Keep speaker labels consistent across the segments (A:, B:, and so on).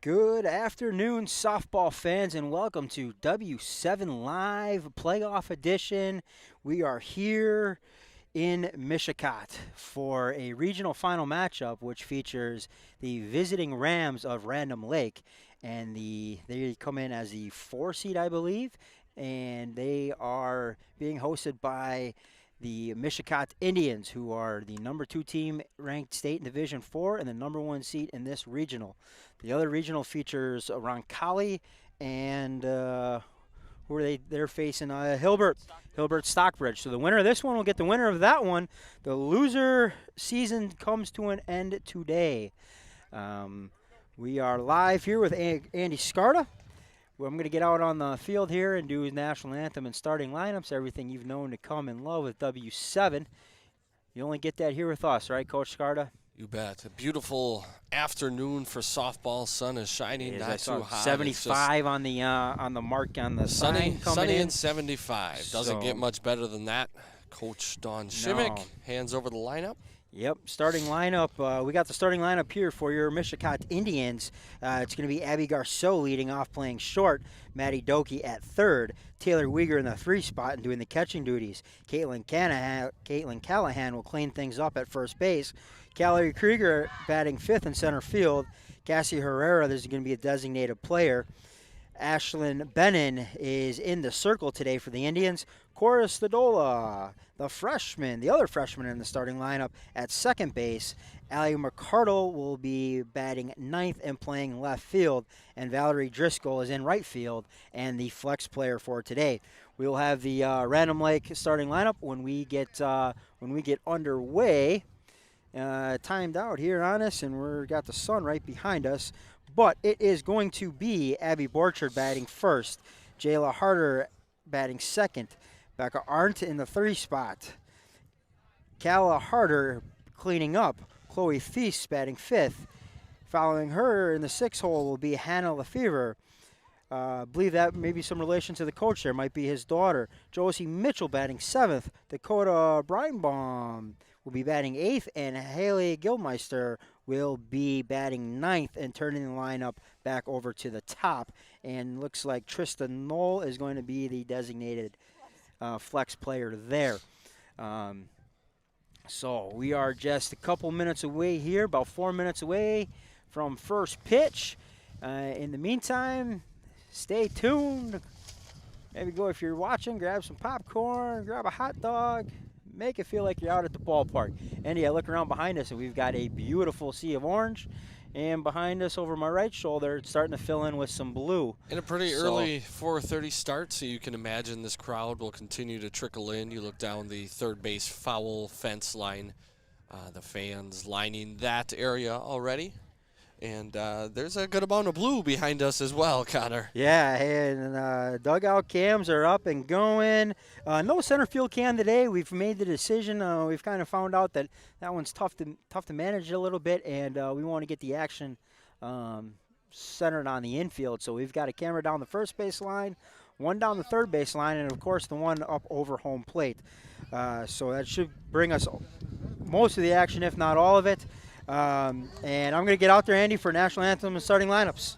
A: Good afternoon, softball fans, and welcome to W7 Live Playoff Edition. We are here in Mishicot for a regional final matchup, which features the visiting Rams of Random Lake, and they come in as the 4 seed, I believe, and they are being hosted by the Mishicot Indians, who are the number 2 team ranked state in Division 4 and the number 1 seed in this regional. The other regional features Roncalli and who are they? They're facing Hilbert Stockbridge. So the winner of this one will get the winner of that one. The loser season comes to an end today. We are live here with Andy Scarta. Well, I'm going to get out on the field here and do his national anthem and starting lineups, everything you've known to come and love with W7. You only get that here with us, right, Coach Scarta?
B: You bet. A beautiful afternoon for softball. Sun is shining, not too hot.
A: 75 on the mark on the sign coming
B: sunny
A: in.
B: And 75. Doesn't get much better than that. Coach Don Shimmick hands over the lineup.
A: Yep, starting lineup. We got the starting lineup here for your Mishicot Indians. It's going to be Abby Garceau leading off, playing short. Maddie Doki at third. Taylor Uyghur in the 3 spot and doing the catching duties. Caitlin Callahan will clean things up at first base. Callie Krieger batting 5th in center field. Cassie Herrera, this is going to be a designated player. Ashlyn Benin is in the circle today for the Indians. Cora Stadola, the other freshman in the starting lineup at second base. Allie McCardle will be batting 9th and playing left field. And Valerie Driscoll is in right field and the flex player for today. We will have the Random Lake starting lineup when we get underway. Timed out here on us, and we've got the sun right behind us. But it is going to be Abby Borchard batting first, Jayla Harder batting second, Becca Arndt in the 3 spot, Calla Harder cleaning up, Chloe Feast batting 5th. Following her in the 6 hole will be Hannah Lefevre. I believe that may be some relation to the coach there, might be his daughter. Josie Mitchell batting 7th, Dakota Breinbaum will be batting 8th, and Haley Gilmeister will be batting 9th and turning the lineup back over to the top. And looks like Trista Knoll is going to be the designated flex player there. So we are just a couple minutes away here, about 4 minutes away from first pitch. In the meantime, stay tuned. Maybe go, if you're watching, grab some popcorn, grab a hot dog. Make it feel like you're out at the ballpark. Andy, I look around behind us, and we've got a beautiful sea of orange. And behind us, over my right shoulder, it's starting to fill in with some blue.
B: And a pretty early 4:30 start, so you can imagine this crowd will continue to trickle in. You look down the third base foul fence line. The fans lining that area already. And there's a good amount of blue behind us as well, Connor.
A: Yeah, and dugout cams are up and going. No center field cam today. We've made the decision. We've kind of found out that that one's tough to manage a little bit, and we want to get the action centered on the infield. So we've got a camera down the first base line, one down the third base line, and of course the one up over home plate. So that should bring us most of the action, if not all of it. And I'm going to get out there, Andy, for national anthem and starting lineups.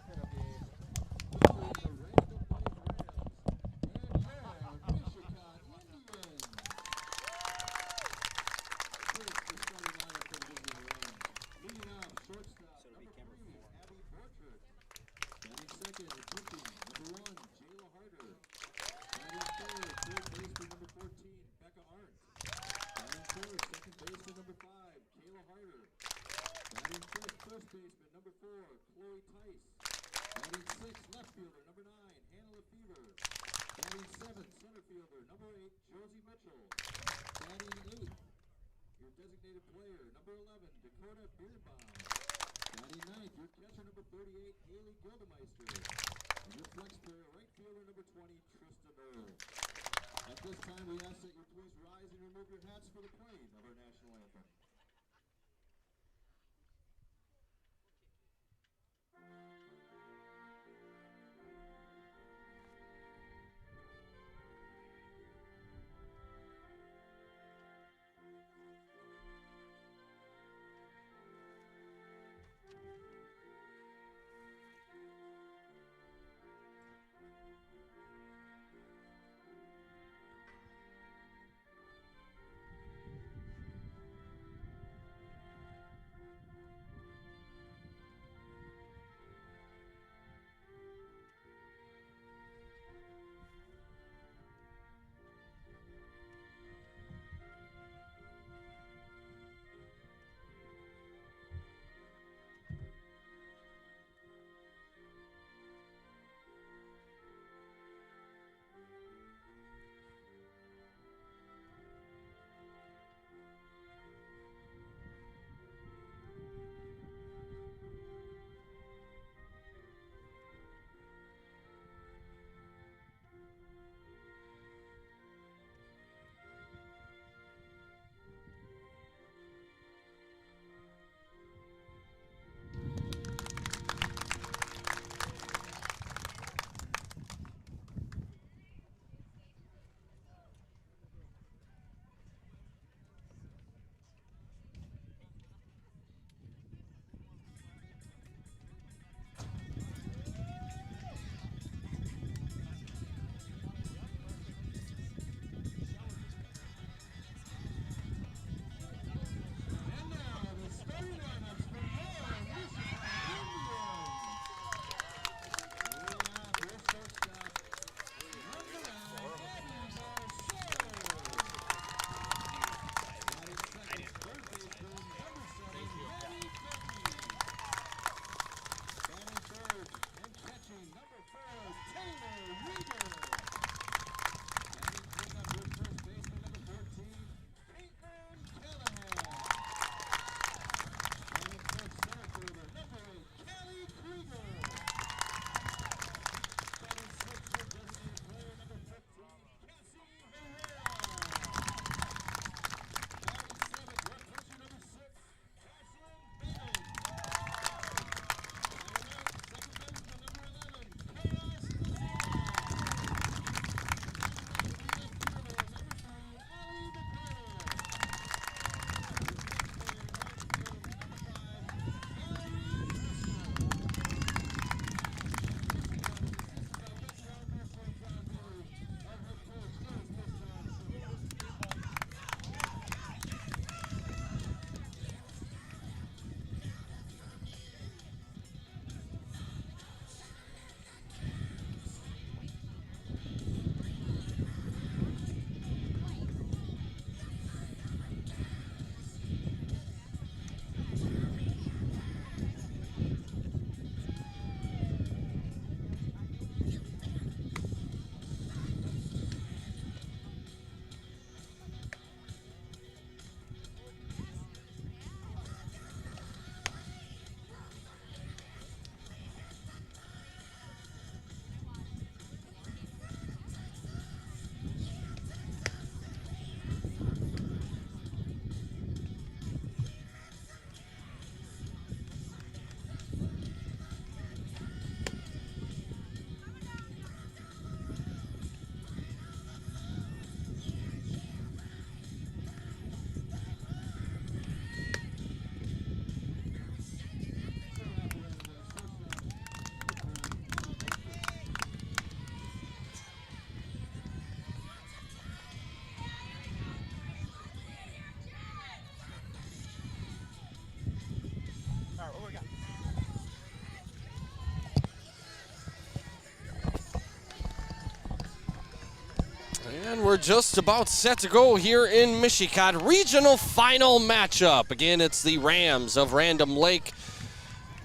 B: we're just about set to go here in Mishicot. Regional final matchup. Again, it's the Rams of Random Lake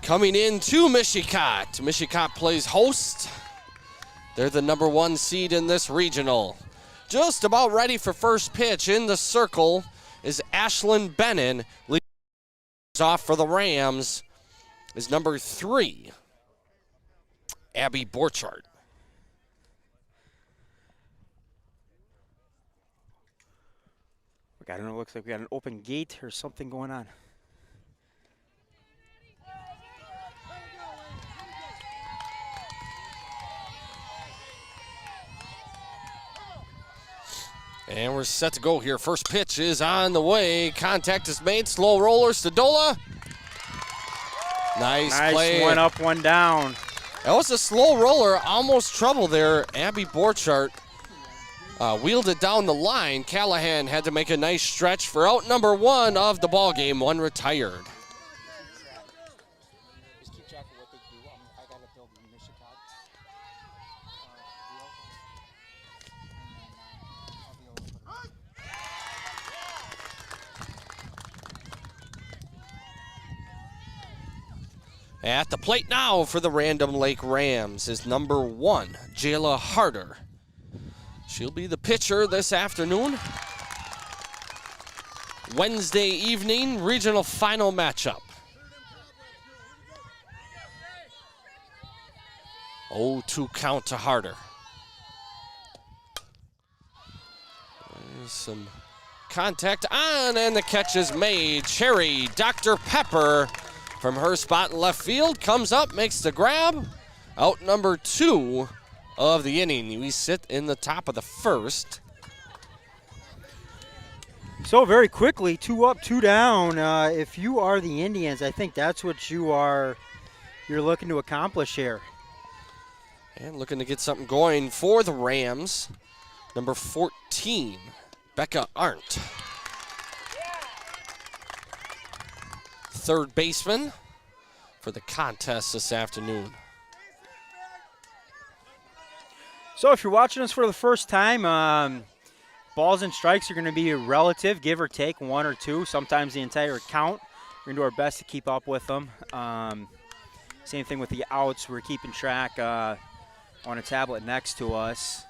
B: coming into Mishicot. Mishicot plays host. They're the #1 seed in this regional. Just about ready for first pitch in the circle is Ashlyn Bennon. Leads off for the Rams is number 3, Abby Borchardt.
A: I don't know, it looks like we got an open gate or something going on.
B: And we're set to go here. First pitch is on the way. Contact is made. Slow roller, Stadola. Nice play.
A: One up, one down.
B: That was a slow roller, almost trouble there. Abby Borchardt wheeled it down the line. Callahan had to make a nice stretch for out number 1 of the ball game. 1 retired.
A: Just keep track of what they do. I got to build a Mishicot deal.
B: At the plate now for the Random Lake Rams is number 1, Jayla Harder. She'll be the pitcher this afternoon. Wednesday evening, regional final matchup. 0-2 count to Harder. There's some contact on, and the catch is made. Cherry Dr. Pepper from her spot in left field comes up, makes the grab. Out number 2 of the inning. We sit in the top of the first.
A: So very quickly, 2 up, 2 down. If you are the Indians, I think that's what you're looking to accomplish here.
B: And looking to get something going for the Rams. Number 14, Becca Arndt. Third baseman for the contest this afternoon.
A: So if you're watching us for the first time, balls and strikes are going to be relative, give or take 1 or 2, sometimes the entire count. We're going to do our best to keep up with them. Same thing with the outs. We're keeping track on a tablet next to us.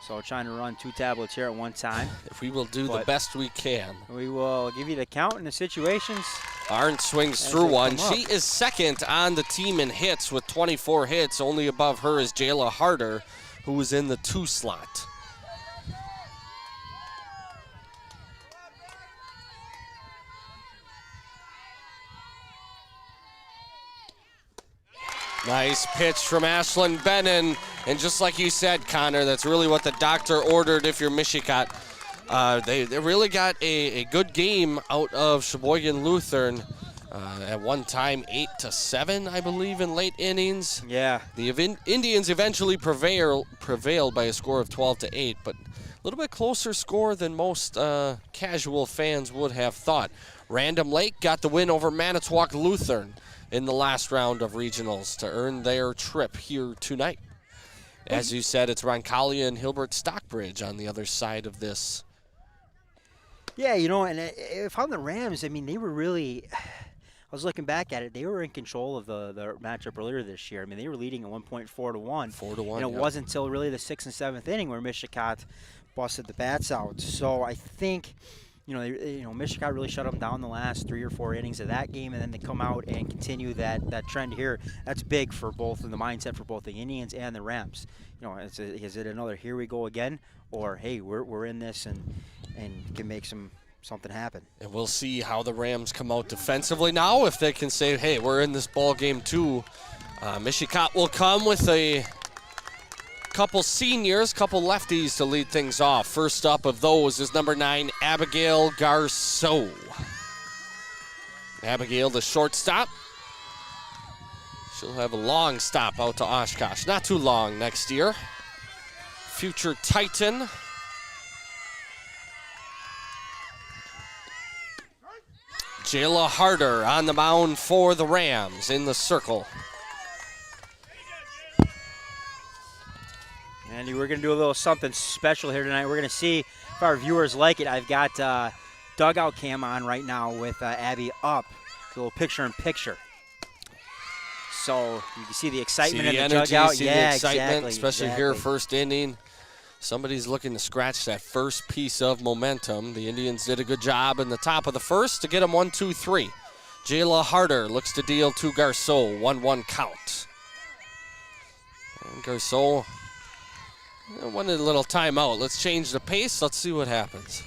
A: So trying to run 2 tablets here at one time.
B: If we will do the best we can.
A: We will give you the count and the situations.
B: Arndt swings through one. She is second on the team in hits with 24 hits. Only above her is Jayla Harder, who is in the 2 slot. Nice pitch from Ashlyn Bennon. And just like you said, Connor, that's really what the doctor ordered if you're Mishicot. They really got a good game out of Sheboygan Lutheran. At one time, 8-7, I believe, in late innings.
A: Yeah.
B: The Indians eventually prevailed by a score of 12-8, but a little bit closer score than most casual fans would have thought. Random Lake got the win over Manitowoc Lutheran in the last round of regionals to earn their trip here tonight. As you said, it's Roncallia and Hilbert Stockbridge on the other side of this.
A: Yeah, you know, and if on the Rams, I mean, they were really, I was looking back at it, they were in control of the matchup earlier this year. I mean, they were leading at one point 4-1.
B: 4-1,
A: and it wasn't until really the 6th and 7th inning where Mishicot busted the bats out. So I think, Mishicot really shut them down the last 3 or 4 innings of that game, and then they come out and continue that trend here. That's big for both, in the mindset for both the Indians and the Rams. You know, is it another here we go again, or hey, we're in this and can make something happen.
B: And we'll see how the Rams come out defensively now, if they can say, hey, we're in this ball game too. Mishicot will come with a couple seniors, couple lefties to lead things off. First up of those is number 9, Abigail Garceau. Abigail, the shortstop. She'll have a long stop out to Oshkosh. Not too long next year. Future Titan. Jayla Harder on the mound for the Rams in the circle.
A: And And we're going to do a little something special here tonight. We're going to see if our viewers like it. I've got dugout cam on right now with Abby up. A little picture-in-picture. So you can see the excitement in the
B: energy,
A: dugout.
B: see
A: Yeah,
B: the excitement,
A: exactly,
B: especially here first inning. Somebody's looking to scratch that first piece of momentum. The Indians did a good job in the top of the first to get them 1-2-3. Jayla Harder looks to deal to Garceau, 1-1 count. And Garceau wanted a little timeout. Let's change the pace. Let's see what happens.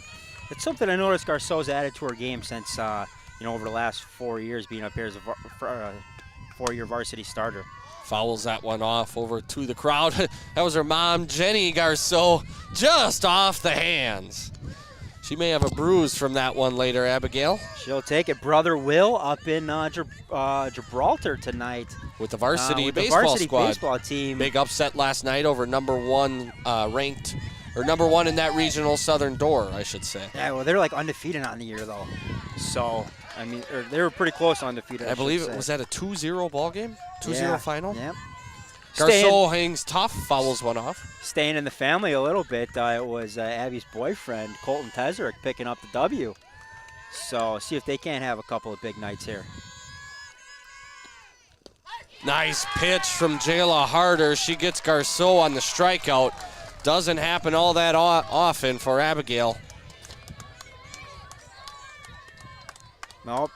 A: It's something I noticed Garceau's added to her game since, over the last 4 years being up here as a four-year varsity starter.
B: Fouls that one off over to the crowd. That was her mom, Jenny Garceau, just off the hands. She may have a bruise from that one later, Abigail.
A: She'll take it. Brother Will up in Gibraltar tonight.
B: With the varsity
A: with
B: baseball
A: the varsity
B: squad.
A: baseball team.
B: Big upset last night over number one number one in that regional Southern Door, I should say.
A: Yeah, well, they're like undefeated on the year, though. So, I mean, they were pretty close to undefeated.
B: I believe it was that a 2-0 ball game? 2-0 final?
A: Yep.
B: Garceau hangs tough, fouls one off.
A: Staying in the family a little bit, it was Abby's boyfriend, Colton Teserick, picking up the W. So, see if they can't have a couple of big nights here.
B: Nice pitch from Jayla Harder. She gets Garceau on the strikeout. Doesn't happen all that often for Abigail.
A: Nope.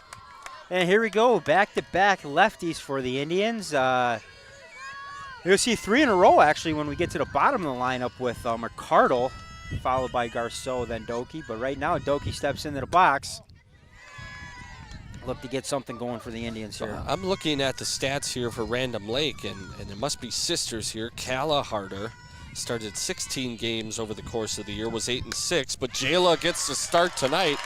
A: And here we go, back-to-back lefties for the Indians. You'll see 3 in a row, actually, when we get to the bottom of the lineup with McCardle, followed by Garceau, then Doki. But right now, Doki steps into the box. Look to get something going for the Indians here.
B: I'm looking at the stats here for Random Lake, and there must be sisters here. Calla Harder started 16 games over the course of the year, was 8-6, but Jayla gets to start tonight.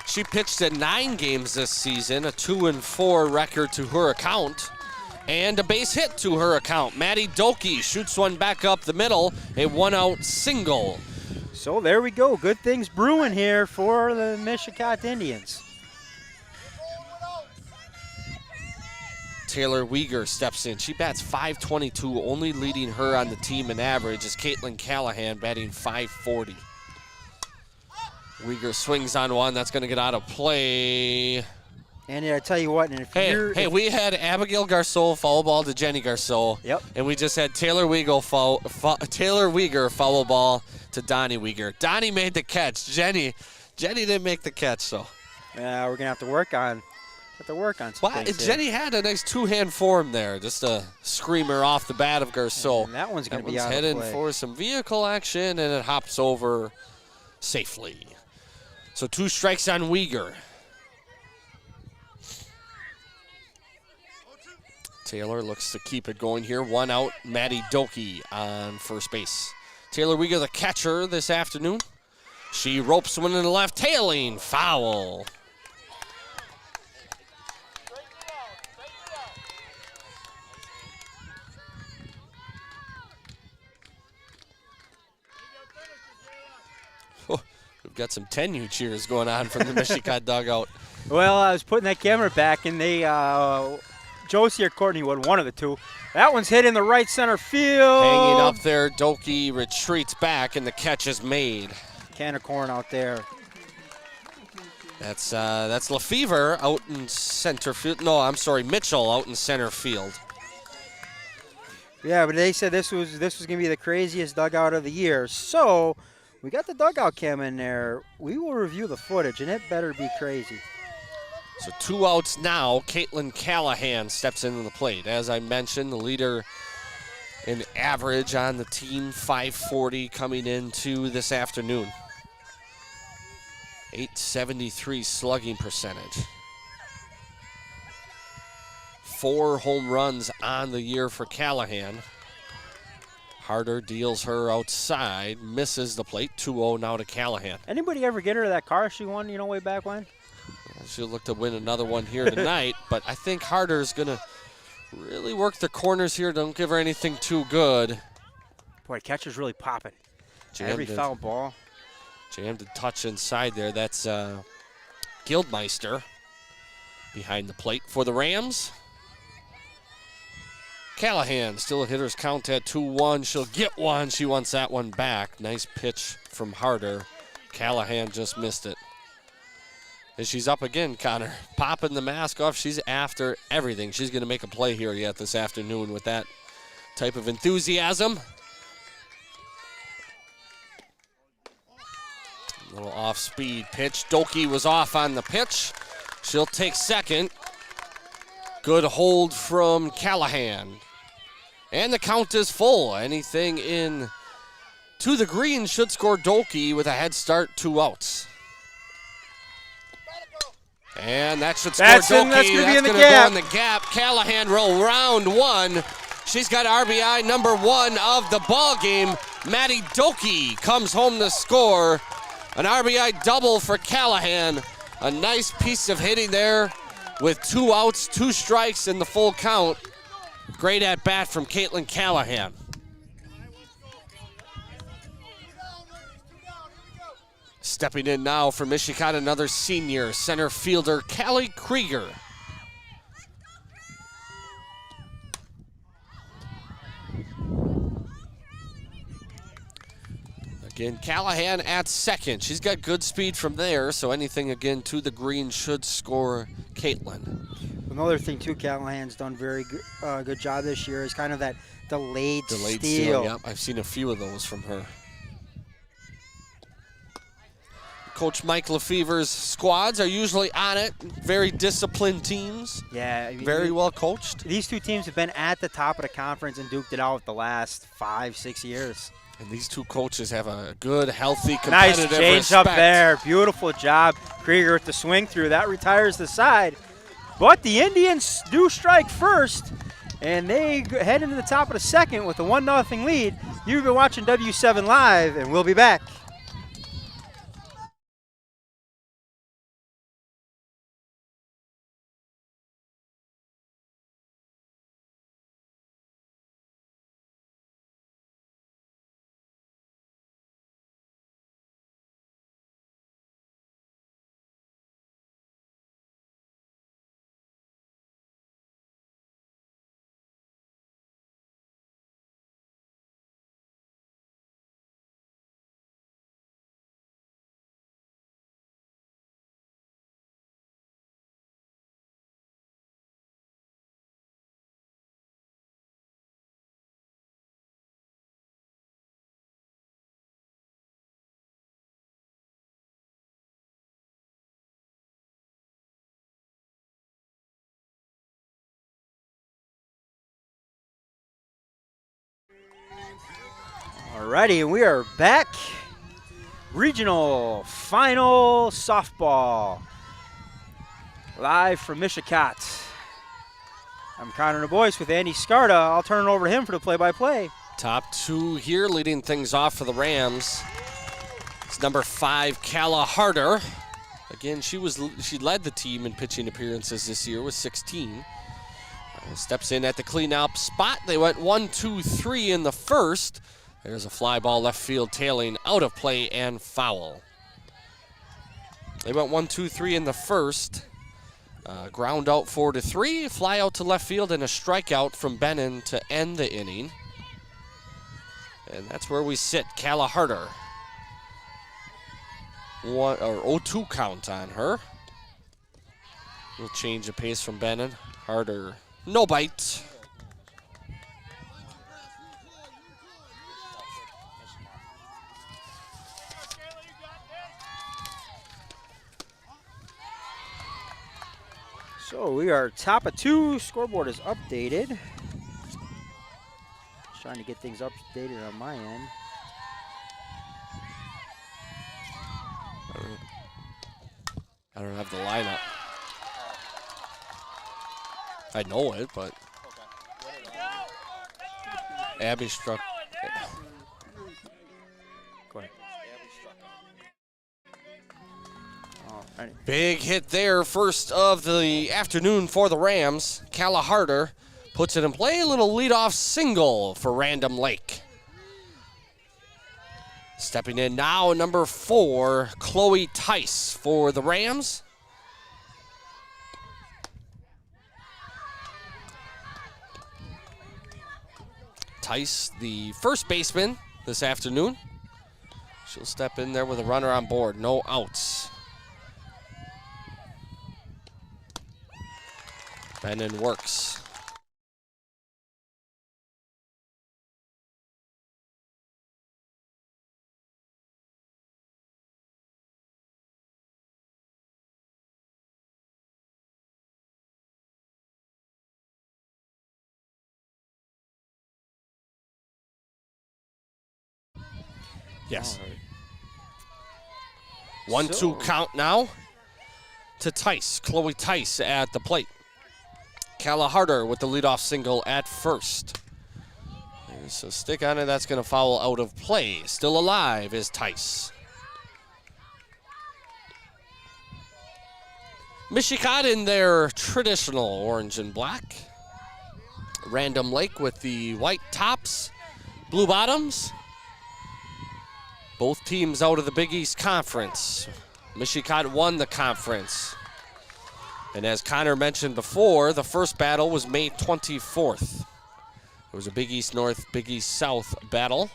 B: She pitched at 9 games this season, a 2-4 record to her account, and a base hit to her account. Maddie Doki shoots one back up the middle, a 1-out single.
A: So there we go. Good things brewing here for the Mishicot Indians.
B: Taylor Weeger steps in. She bats .522, only leading her on the team in average is Caitlin Callahan batting .540. Weeger swings on one. That's going to get out of play.
A: And I tell you what, and if
B: we had Abigail Garceau foul ball to Jenny Garceau.
A: Yep.
B: And we just had Taylor Weeger foul ball to Donnie Weeger. Donnie made the catch. Jenny didn't make the catch, so.
A: Yeah, we're gonna have to work on some things here.
B: Jenny had a nice two-hand form there, just a screamer off the bat of Garceau.
A: And that one's gonna be out of
B: headed
A: play.
B: for some vehicle action, and it hops over safely. So 2 strikes on Weeger. Taylor looks to keep it going here. 1 out, Maddie Doki on first base. Taylor Weeger, the catcher this afternoon. She ropes one in the left, tailing, foul. Oh, we've got some 10U cheers going on from the Mishicot dugout.
A: Well, I was putting that camera back, and they, Josie or Courtney would one of the two. That one's hit in the right center field.
B: Hanging up there, Doki retreats back, and the catch is made.
A: Can of corn out there.
B: That's Lefevre out in center field. No, I'm sorry, Mitchell out in center field.
A: Yeah, but they said this was going to be the craziest dugout of the year. So we got the dugout cam in there. We will review the footage, and it better be crazy.
B: So 2 outs now. Caitlin Callahan steps into the plate. As I mentioned, the leader in average on the team, .540 coming into this afternoon. .873 slugging percentage. 4 home runs on the year for Callahan. Harder deals her outside, misses the plate. 2-0 now to Callahan.
A: Anybody ever get her to that car she won, way back when?
B: She'll look to win another one here tonight, but I think Harder's going to really work the corners here. Don't give her anything too good.
A: Boy, catcher's really popping. Every foul ball.
B: Jammed a touch inside there. That's Guildmeister behind the plate for the Rams. Callahan still a hitter's count at 2-1. She'll get one. She wants that one back. Nice pitch from Harder. Callahan just missed it. And she's up again, Connor. Popping the mask off. She's after everything. She's going to make a play here yet this afternoon with that type of enthusiasm. A little off-speed pitch. Doki was off on the pitch. She'll take second. Good hold from Callahan. And the count is full. Anything in to the green should score Doki with a head start, 2 outs. And that should score Doki.
A: That's going to be in the
B: go
A: gap.
B: in the gap. Callahan roll round 1. She's got RBI number 1 of the ball game. Maddie Doki comes home to score. An RBI double for Callahan. A nice piece of hitting there with 2 outs, 2 strikes in the full count. Great at bat from Caitlin Callahan. Stepping in now for Mishicot, another senior center fielder, Callie Krieger. Again, Callahan at second. She's got good speed from there, so anything again to the green should score Caitlin.
A: Another thing too, Callahan's done very good job this year is kind of that delayed steal.
B: Yep, I've seen a few of those from her. Coach Mike Lefever's squads are usually on it. Very disciplined teams.
A: Yeah. I mean,
B: very well coached.
A: These two teams have been at the top of the conference and duked it out the last 5-6 years.
B: And these two coaches have a good, healthy, competitive
A: nice change
B: respect.
A: up there. Beautiful job. Krieger with the swing through. That retires the side. But the Indians do strike first, and they head into the top of the second with a 1-0 lead. You've been watching W7 Live, and we'll be back. Alrighty, and we are back. Regional final softball. Live from Mishicot. I'm Connor DuBois with Andy Scarda. I'll turn it over to him for the play-by-play.
B: Top 2 here leading things off for the Rams. It's number 5, Calla Harder. Again, she led the team in pitching appearances this year with 16. Steps in at the cleanup spot. They went 1-2-3 in the first. There's a fly ball left field tailing out of play and foul. They went 1-2-3 in the first. Ground out 4-3, fly out to left field, and a strikeout from Bennon to end the inning. And that's where we sit. Calla Harder. 0-2 count on her. We'll change the pace from Bennon. Harder, no bite.
A: So we are top of 2. Scoreboard is updated. Just trying to get things updated on my end.
B: I don't have the lineup. I know it, but Abby struck.
A: Go ahead. Alrighty.
B: Big hit there, first of the afternoon for the Rams. Calla Harder puts it in play. A little leadoff single for Random Lake. Stepping in now, number 4, Chloe Tice for the Rams. Tice, the first baseman this afternoon. She'll step in there with a runner on board. No outs. Bennon works. Yes. 1-2 count now to Tice. Chloe Tice at the plate. Calla Harder with the leadoff single at first. So stick on it. That's going to foul out of play. Still alive is Tice. Mishicot in their traditional orange and black. Random Lake with the white tops, blue bottoms. Both teams out of the Big East Conference. Mishicot won the conference. And as Connor mentioned before, the first battle was May 24th. It was a Big East North, Big East South battle.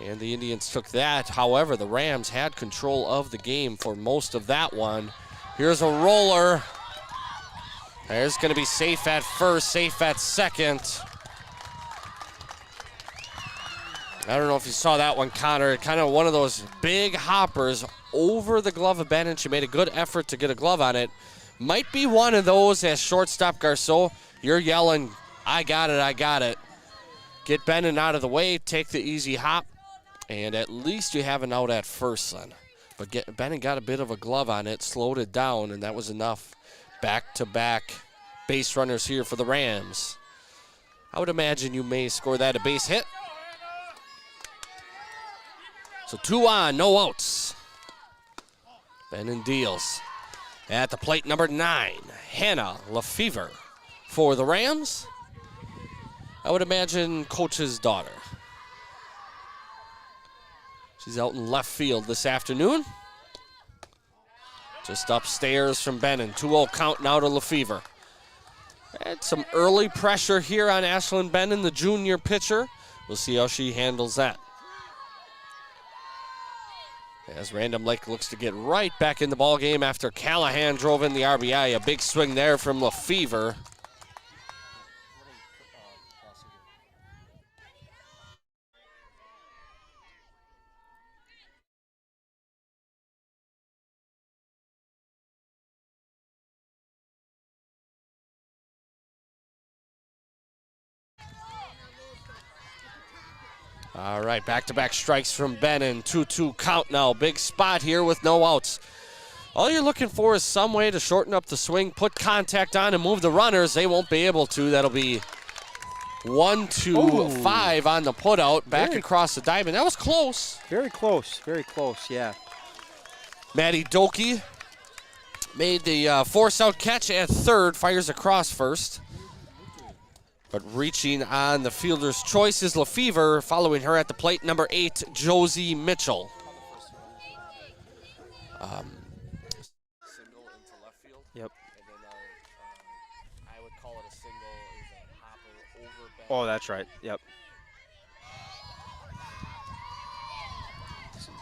B: And the Indians took that. However, the Rams had control of the game for most of that one. Here's a roller. There's going to be safe at first, safe at second. I don't know if you saw that one, Connor. Kind of one of those big hoppers over the glove of Bennon. She made a good effort to get a glove on it. Might be one of those as shortstop Garceau. You're yelling, I got it, I got it. Get Bennon out of the way, take the easy hop, and at least you have an out at first, son. But Bennon got a bit of a glove on it, slowed it down, and that was enough. Back-to-back base runners here for the Rams. I would imagine you may score that a base hit. So 2 on, no outs. Bennon deals. At the plate, number 9, Hannah Lefevre for the Rams. I would imagine coach's daughter. She's out in left field this afternoon. Just upstairs from Bennon. 2-0 count now to Lefevre. Had some early pressure here on Ashlyn Bennon, the junior pitcher. We'll see how she handles that. As Random Lake looks to get right back in the ballgame after Callahan drove in the RBI. A big swing there from Lefevre. All right, back-to-back strikes from Bennon. 2-2 count now. Big spot here with no outs. All you're looking for is some way to shorten up the swing, put contact on, and move the runners. They won't be able to. That'll be 1-2-5 on the putout. Back across the diamond. That was close.
A: Very close, yeah.
B: Maddie Doki made the force-out catch at third. Fires across first. But reaching on the fielder's choice is Lefevre. Following her at the plate, number 8, Josie Mitchell. Single into left field.
A: Yep.
B: And then I would call it a single. It was a hopper over Bennon.
A: Oh, that's right. Yep.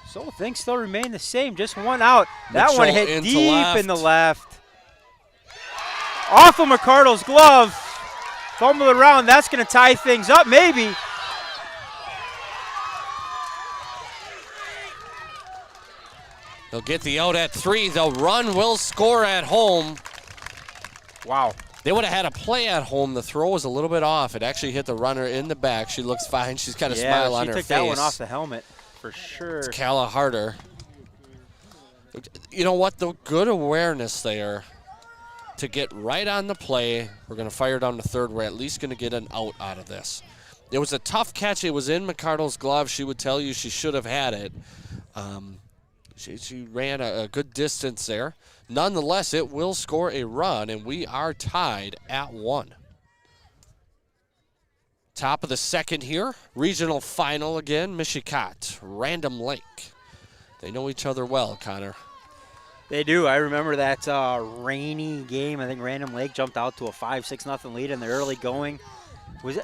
A: So things still remain the same. Just one out. That
B: Mitchell
A: one hit
B: into
A: deep
B: left.
A: in the left. Off of McCardle's glove. Fumble around. That's going to tie things up, maybe.
B: They'll get the out at 3. The run will score at home.
A: Wow.
B: They would have had a play at home. The throw was a little bit off. It actually hit the runner in the back. She looks fine. She's got a smile on her face.
A: She took that one off the helmet for sure.
B: It's Calla Harder. You know what? The good awareness there to get right on the play. We're going to fire down to third. We're at least going to get an out of this. It was a tough catch. It was in McCardle's glove. She would tell you she should have had it. She ran a good distance there. Nonetheless, it will score a run, and we are tied at 1. Top of the second here. Regional final again. Mishicot, Random Lake. They know each other well, Connor.
A: They do. I remember that rainy game. I think Random Lake jumped out to a 5-6-0 lead in the early going.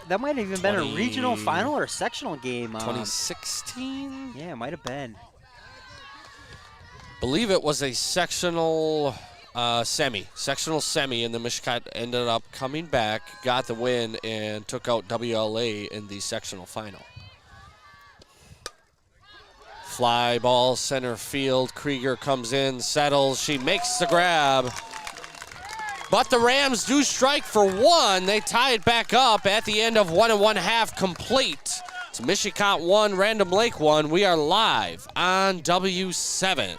A: That might have even been a regional final or a sectional game.
B: 2016?
A: Yeah, it might have been.
B: Believe it was a sectional sectional semi, and the Mishicot ended up coming back, got the win, and took out WLA in the sectional final. Fly ball center field. Krieger comes in, settles. She makes the grab. But the Rams do strike for one. They tie it back up at the end of 1 1/2 complete. It's Mishicot 1, Random Lake 1. We are live on W7.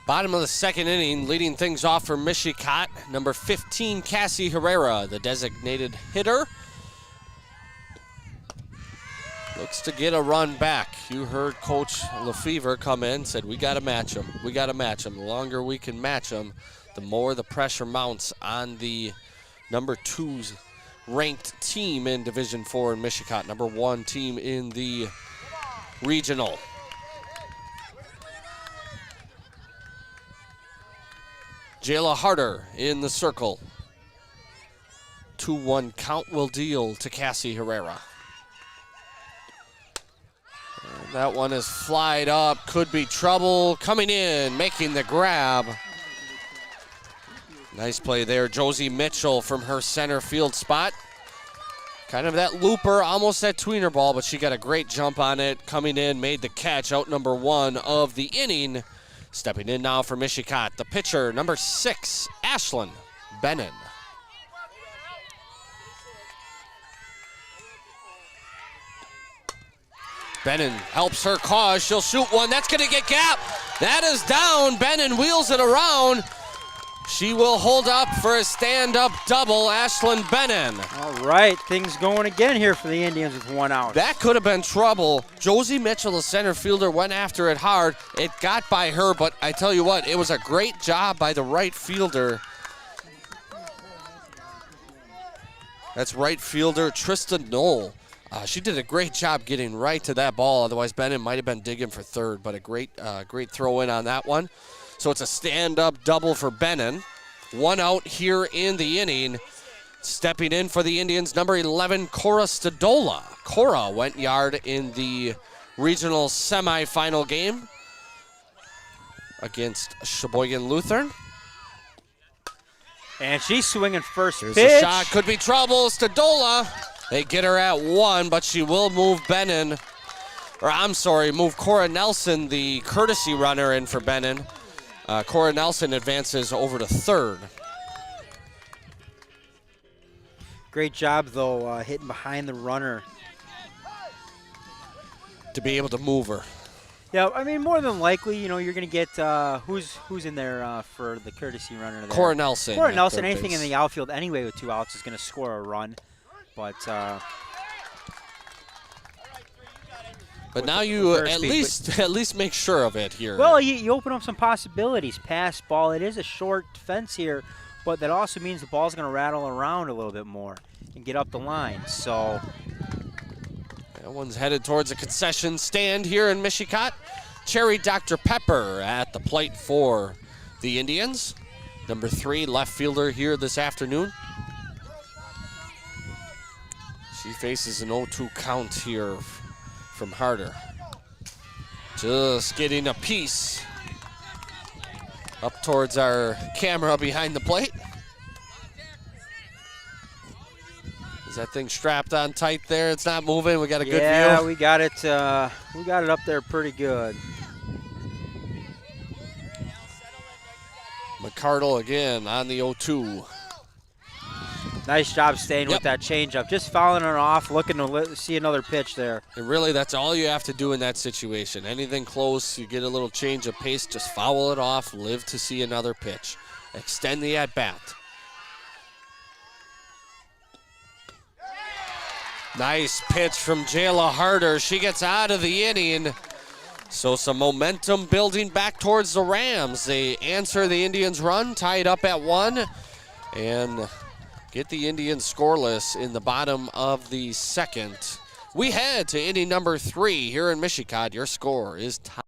B: Bottom of the second inning, leading things off for Mishicot. Number 15, Cassie Herrera, the designated hitter. Looks to get a run back. You heard Coach Lefevre come in, said, we got to match them. We got to match them. The longer we can match them, the more the pressure mounts on the number 2's ranked team in Division 4 in Mishicot, number 1 team in the regional. Jayla Harder in the circle. 2-1 count will deal to Cassie Herrera. And that one is flied up, could be trouble. Coming in, making the grab. Nice play there, Josie Mitchell from her center field spot. Kind of that looper, almost that tweener ball, but she got a great jump on it. Coming in, made the catch, out number 1 of the inning. Stepping in now for Mishicot, the pitcher, number 6, Ashlyn Bennon. Bennon helps her cause. She'll shoot one. That's going to get gapped. That is down. Bennon wheels it around. She will hold up for a stand-up double, Ashlyn Bennon.
A: All right, things going again here for the Indians with 1 out.
B: That could have been trouble. Josie Mitchell, the center fielder, went after it hard. It got by her, but I tell you what, it was a great job by the right fielder. That's right fielder Tristan Knoll. She did a great job getting right to that ball. Otherwise, Bennon might have been digging for third, but a great throw in on that one. So it's a stand-up double for Bennon. 1 out here in the inning. Stepping in for the Indians, number 11, Cora Stadola. Cora went yard in the regional semifinal game against Sheboygan Lutheran.
A: And she's swinging first
B: Here's
A: pitch.
B: a shot, could be trouble. Stadola, they get her at 1, but she will move Bennon. Or I'm sorry, move Cora Nelson, the courtesy runner, in for Bennon. Cora Nelson advances over to third.
A: Great job, though, hitting behind the runner.
B: To be able to move her.
A: Yeah, I mean, more than likely, you know, you're going to get who's in there for the courtesy runner there?
B: Cora Nelson.
A: Cora Nelson, anything in the outfield anyway with 2 outs is going to score a run. But
B: But now you at least make sure of it here.
A: Well, you open up some possibilities. Pass, ball. It is a short fence here, but that also means the ball's going to rattle around a little bit more and get up the line. So
B: that one's headed towards a concession stand here in Mishicot. Cherry Dr. Pepper at the plate for the Indians. Number 3 left fielder here this afternoon. She faces an 0-2 count here from Harder. Just getting a piece up towards our camera behind the plate. Is that thing strapped on tight there? It's not moving. We got a good view.
A: Yeah, we got it. We got it up there pretty good.
B: McCardle again on the 0-2.
A: Nice job staying with that changeup. Just fouling it off, looking to see another pitch there.
B: And really, that's all you have to do in that situation. Anything close, you get a little change of pace, just foul it off, live to see another pitch. Extend the at-bat. Nice pitch from Jayla Harder. She gets out of the inning. So some momentum building back towards the Rams. They answer the Indians' run, tie it up at 1, and get the Indians scoreless in the bottom of the second. We head to inning number 3 here in Mishicot. Your score is tied.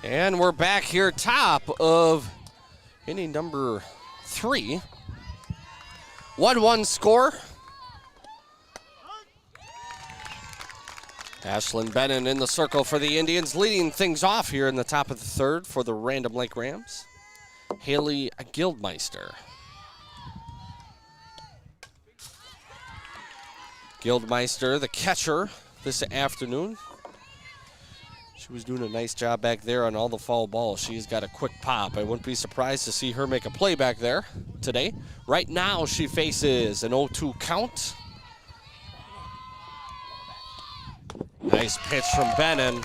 B: And we're back here top of inning number 3. 1-1 score. Ashlyn Bennon in the circle for the Indians, leading things off here in the top of the 3rd for the Random Lake Rams. Haley Guildmeister. Guildmeister, the catcher this afternoon. She was doing a nice job back there on all the foul balls. She's got a quick pop. I wouldn't be surprised to see her make a play back there today. Right now, she faces an 0-2 count. Nice pitch from Bennon.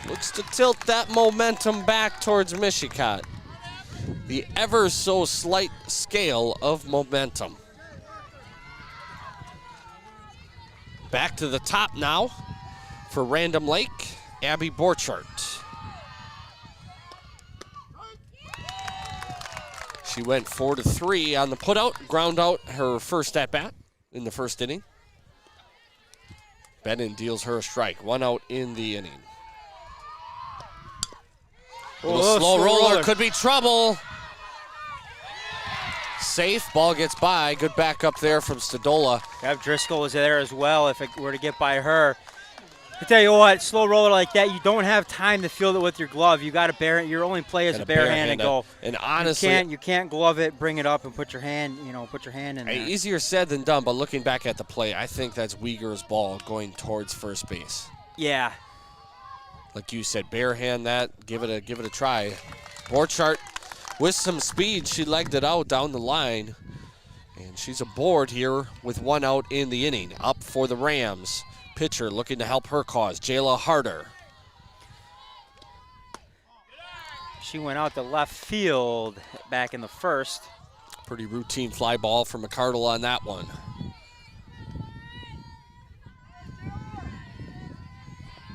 B: Looks to tilt that momentum back towards Mishicot. The ever so slight scale of momentum. Back to the top now for Random Lake, Abby Borchardt. She went 4-3 on the putout, ground out her first at-bat in the first inning. Bennon deals her a strike, 1 out in the inning. Little slow roller, could be trouble. Safe, ball gets by. Good backup there from Stadola.
A: Bev Driscoll was there as well if it were to get by her. I tell you what, slow roller like that, you don't have time to field it with your glove. You got to bare it. Your only play is a bare hand and go.
B: And honestly,
A: you can't glove it, bring it up, and put your hand, put your hand in there.
B: Easier said than done, but looking back at the play, I think that's Uyghur's ball going towards first base.
A: Yeah.
B: Like you said, bare hand that, give it a try. Borchardt with some speed, she legged it out down the line, and she's aboard here with 1 out in the inning. Up for the Rams. Pitcher looking to help her cause, Jayla Harder.
A: She went out to left field back in the first.
B: Pretty routine fly ball from McCardle on that one.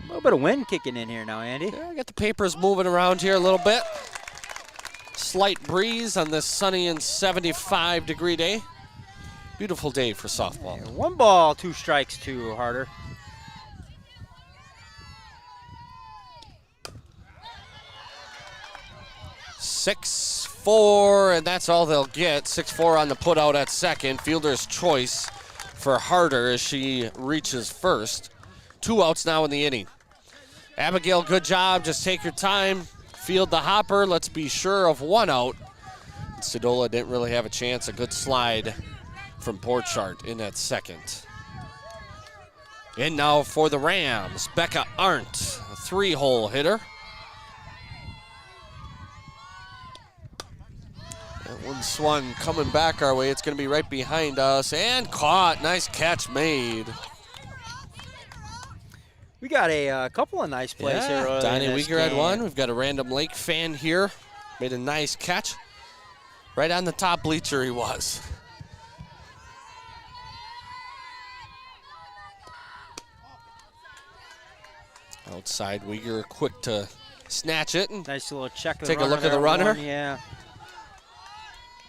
A: A little bit of wind kicking in here now, Andy.
B: Yeah, I got the papers moving around here a little bit. Slight breeze on this sunny and 75-degree day. Beautiful day for softball.
A: 1 ball, 2 strikes to Harder.
B: 6-4, and that's all they'll get. 6-4 on the putout at second. Fielder's choice for Harder as she reaches first. 2 outs now in the inning. Abigail, good job. Just take your time. Field the hopper. Let's be sure of 1 out. Stodola didn't really have a chance. A good slide from Borchardt in that second. And now for the Rams, Becca Arndt, a 3-hole hitter. That one swung coming back our way. It's going to be right behind us and caught. Nice catch made.
A: We got a couple of nice plays here.
B: Donnie Weeger had one. We've got a Random Lake fan here. Made a nice catch. Right on the top bleacher he was. Outside, Weeger quick to snatch it and
A: nice little check.
B: Take a look at the runner.
A: Yeah.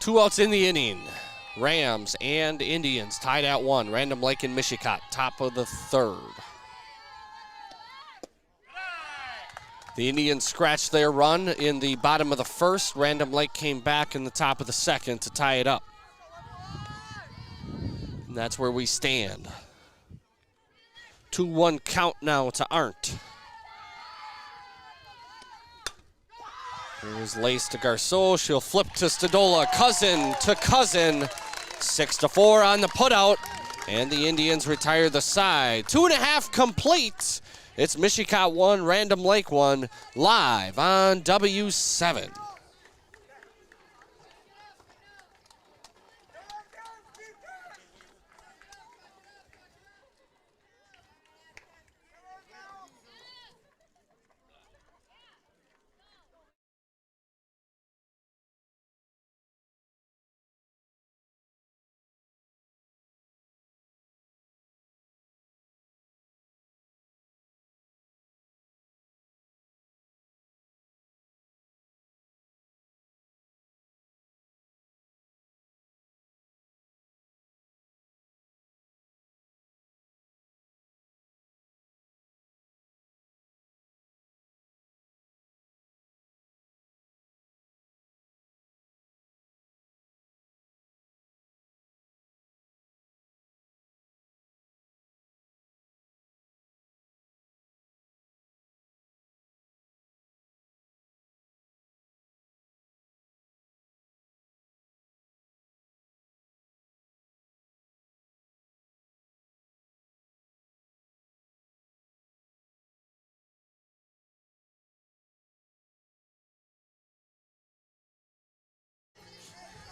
B: 2 outs in the inning. Rams and Indians tied at 1. Random Lake and Mishicot, top of the 3rd. The Indians scratched their run in the bottom of the 1st. Random Lake came back in the top of the 2nd to tie it up. And that's where we stand. 2-1 count now to Arndt. Here's Lace to Garceau. She'll flip to Stodola. Cousin to Cousin. 6-4 on the putout. And the Indians retire the side. 2.5 complete. It's Mishicot 1, Random Lake 1, live on W7.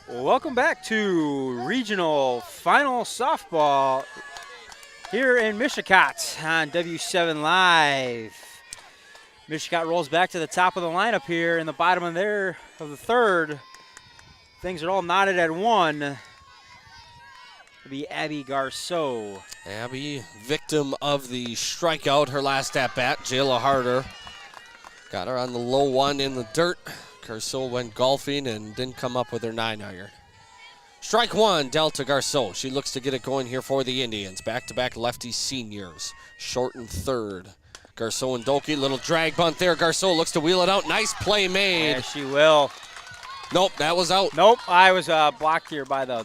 A: Welcome back to regional final softball here in Mishicot on W7 Live. Mishicot rolls back to the top of the lineup here in the bottom of the 3rd. Things are all knotted at 1. It'll be Abby Garceau.
B: Abby, victim of the strikeout, her last at-bat. Jayla Harder got her on the low 1 in the dirt. Garceau went golfing and didn't come up with her 9-iron. Strike 1, Delta Garceau. She looks to get it going here for the Indians. Back-to-back lefty seniors. Short and 3rd. Garceau and Doki, little drag bunt there. Garceau looks to wheel it out. Nice play made.
A: Yeah, she will.
B: Nope, that was out.
A: Nope, I was blocked here by the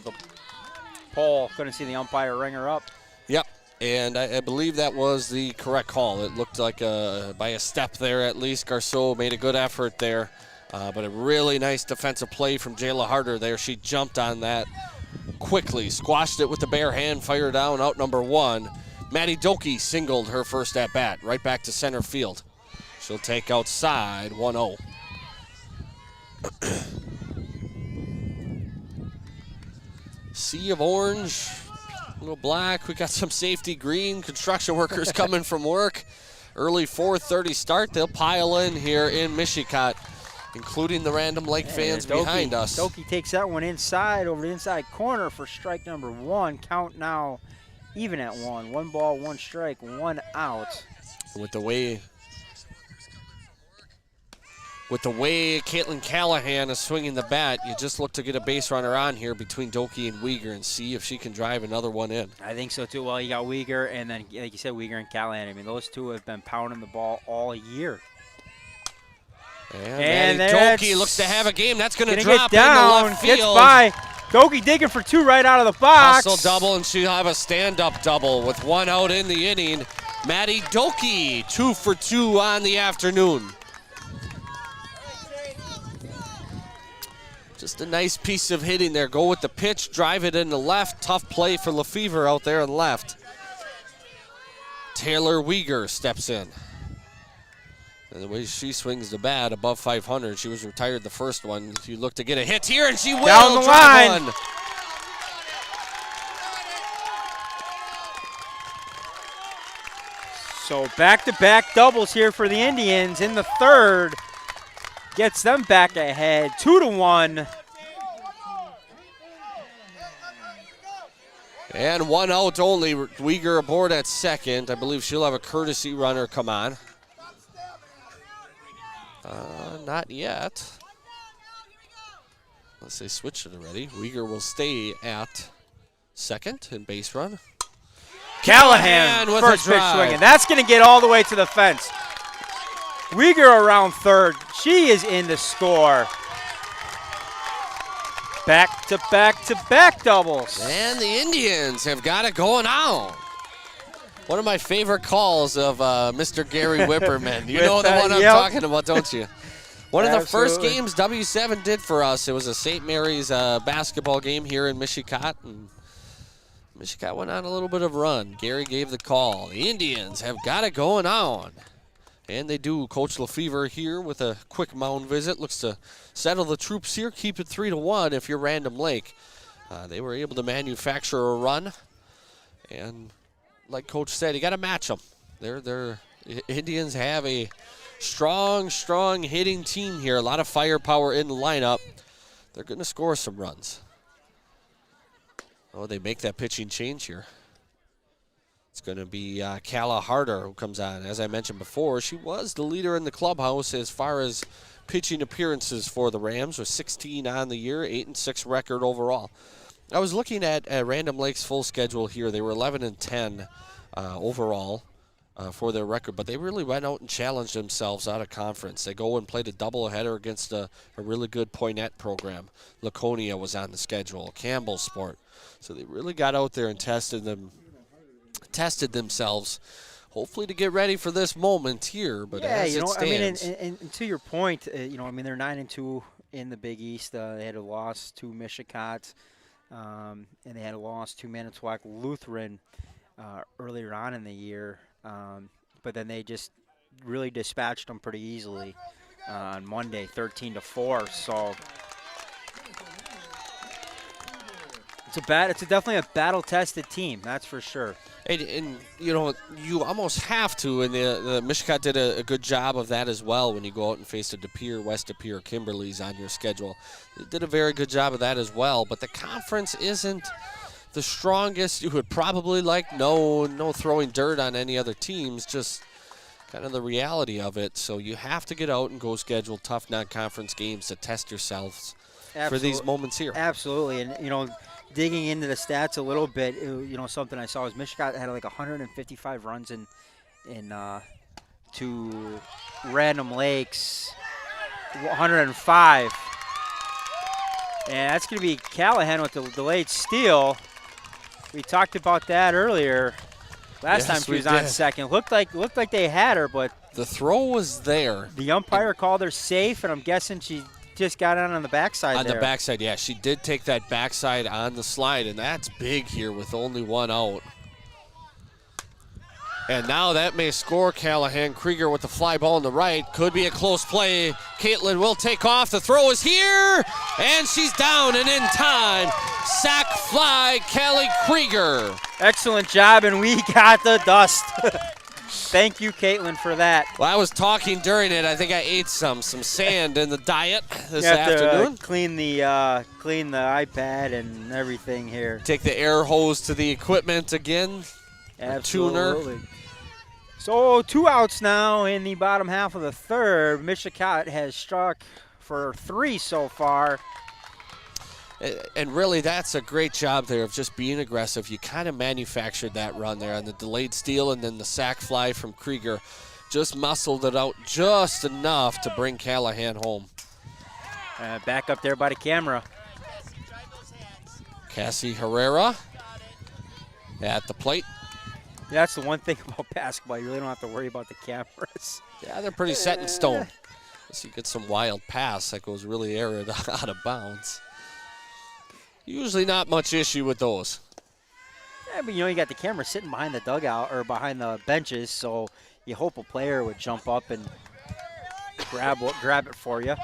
A: pole. Couldn't see the umpire ring her up.
B: Yep, and I believe that was the correct call. It looked like by a step there at least. Garceau made a good effort there. But a really nice defensive play from Jayla Harder there. She jumped on that quickly, squashed it with the bare hand, fired down, out number 1. Maddie Doki singled her first at-bat, right back to center field. She'll take outside, 1-0. Sea of orange, a little black. We got some safety green. Construction workers coming from work. Early 4:30 start. They'll pile in here in Mishicot, including the Random Lake fans behind us.
A: Doki takes that one inside, over the inside corner for strike number 1. Count now even at 1. 1 ball, 1 strike, 1 out.
B: With the way Caitlin Callahan is swinging the bat, you just look to get a base runner on here between Doki and Weeger and see if she can drive another one in.
A: I think so too. Well, you got Weeger and then, like you said, Weeger and Callahan. I mean, those two have been pounding the ball all year.
B: And
A: that's
B: Doki looks to have a game. That's going to
A: gonna
B: drop
A: get down,
B: into left field.
A: gets by. Doki digging for two right out of the box.
B: Hustle double, and she'll have a stand-up double with one out in the inning. Maddie Doki, 2 for 2 on the afternoon. Just a nice piece of hitting there. Go with the pitch, drive it in the left. Tough play for Lefevre out there on the left. Taylor Weger steps in. And the way she swings the bat above 500, she was retired the first one. She looked to get a hit here, and she will
A: down the
B: drive
A: line.
B: one.
A: So back-to-back doubles here for the Indians in the third. Gets them back ahead, 2-1.
B: And one out only. Weger aboard at second. I believe she'll have a courtesy runner come on. Not yet. Unless they switched it already. Weger will stay at second in base run.
A: Callahan
B: with
A: first
B: a
A: pitch
B: drive.
A: swinging. That's going to get all the way to the fence. Weger around third. She is in to score. Back-to-back-to-back doubles.
B: And the Indians have got it going on. One of my favorite calls of Mr. Gary Whipperman. You know the one I'm talking about, don't you? One of the first games W7 did for us, it was a St. Mary's basketball game here in Mishicot. And Mishicot went on a little bit of a run. Gary gave the call. The Indians have got it going on. And they do. Coach Lefevre here with a quick mound visit. Looks to settle the troops here, keep it 3-1 if you're Random Lake. They were able to manufacture a run. And like Coach said, you got to match them. They're Indians have a strong hitting team here. A lot of firepower in the lineup. They're going to score some runs. Oh, they make that pitching change here. It's going to be Calla Harder who comes on. As I mentioned before, she was the leader in the clubhouse as far as pitching appearances for the Rams, with 16 on the year, 8-6 record overall. I was looking at Random Lake's full schedule here. They were 11-10 overall for their record, but they really went out and challenged themselves out of conference. They go and played a doubleheader against a really good Poynette program. Laconia was on the schedule, Campbell Sport. So they really got out there and tested themselves, hopefully to get ready for this moment here. But
A: yeah,
B: as
A: you know,
B: it stands,
A: I mean, and to your point, you know, I mean, they're 9-2 in the Big East. They had a loss to Mishicot, and they had a loss to Manitowoc Lutheran earlier on in the year. But then they just really dispatched them pretty easily on Monday, 13-4. So it's definitely a battle-tested team, that's for sure.
B: and you know, you almost have to, and the Mishicot did a good job of that as well when you go out and face a De Pere, West De Pere, Kimberly's on your schedule. They did a very good job of that as well, but the conference isn't the strongest. You would probably like no throwing dirt on any other teams, just kind of the reality of it. So you have to get out and go schedule tough non-conference games to test yourselves for these moments here.
A: Absolutely, and you know, digging into the stats a little bit, you know, something I saw was Mishicot had like 155 runs in to Random Lakes 105. And that's going to be Callahan with the delayed steal. We talked about that earlier. Last time she was on second. Looked like they had her, but
B: the throw was there.
A: The umpire called her safe, and I'm guessing she just got on the backside
B: on
A: there.
B: The backside, yeah. She did take that backside on the slide, and that's big here with only one out. And now that may score Callahan. Krieger with the fly ball on the right. Could be a close play. Caitlin will take off. The throw is here, and she's down and in time. Sack fly, Callie Krieger.
A: Excellent job, and we got the dust. Thank you, Caitlin, for that.
B: Well, I was talking during it. I think I ate some sand in the diet this
A: you have
B: afternoon.
A: To, clean the iPad and everything here.
B: Take the air hose to the equipment again.
A: Absolutely. Tuner. So 2 outs now in the bottom half of the third. Mishicot has struck for 3 so far.
B: And really, that's a great job there of just being aggressive. You kind of manufactured that run there on the delayed steal and then the sack fly from Krieger. just muscled it out just enough to bring Callahan home.
A: Back up there by the camera.
B: Cassie Herrera at the plate.
A: That's the one thing about basketball. You really don't have to worry about the cameras.
B: Yeah, they're pretty set in stone. Unless you get some wild pass that goes really arid out of bounds. Usually not much issue with those.
A: Yeah, but you got the camera sitting behind the dugout or behind the benches, so you hope a player would jump up and grab it for you.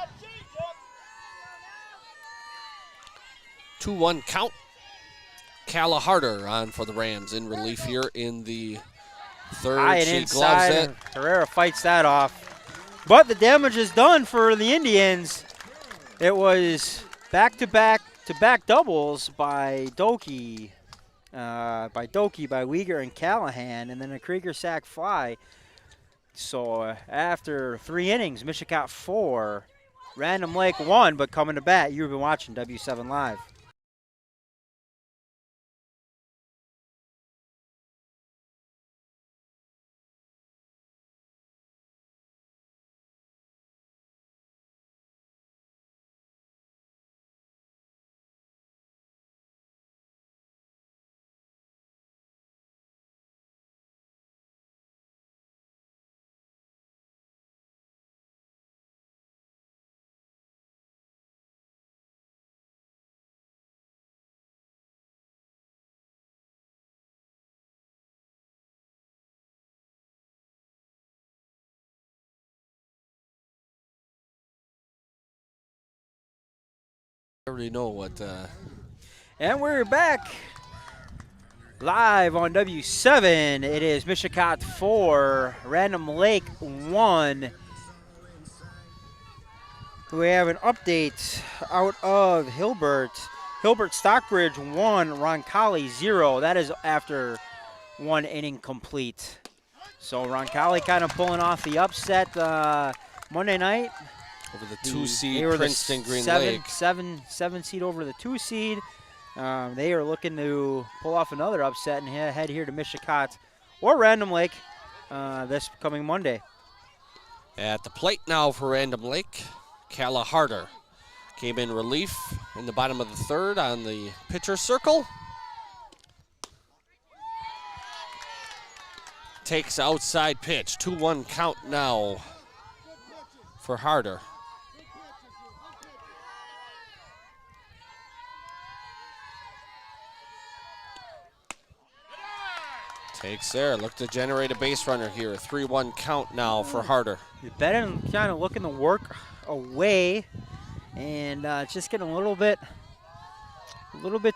B: 2-1 count. Calla Harder on for the Rams in relief here in the third.
A: High and
B: She
A: inside,
B: gloves it.
A: Herrera fights that off. But the damage is done for the Indians. It was back-to-back doubles by Doki, by Uyghur and Callahan, and then a Krieger sack fly. So after 3 innings, Mishicot 4, Random Lake 1, but coming to bat. You've been watching W7 Live.
B: I already know what.
A: And we're back live on W7. It is Mishicot 4, Random Lake 1. We have an update out of Hilbert. Hilbert Stockbridge 1, Roncalli 0. That is after 1 inning complete. So Roncalli kind of pulling off the upset Monday night.
B: Over the 2 seed
A: They were
B: Princeton
A: the
B: Green Lake.
A: 7 seed over the 2 seed. They are looking to pull off another upset and head here to Mishicot or Random Lake this coming Monday.
B: At the plate now for Random Lake, Calla Harder came in relief in the bottom of the third on the pitcher circle. Takes outside pitch, 2-1 count now for Harder. Takes there, look to generate a base runner here. 3-1 count now for Harder.
A: Benton kind of looking to work away, and it's just getting a little bit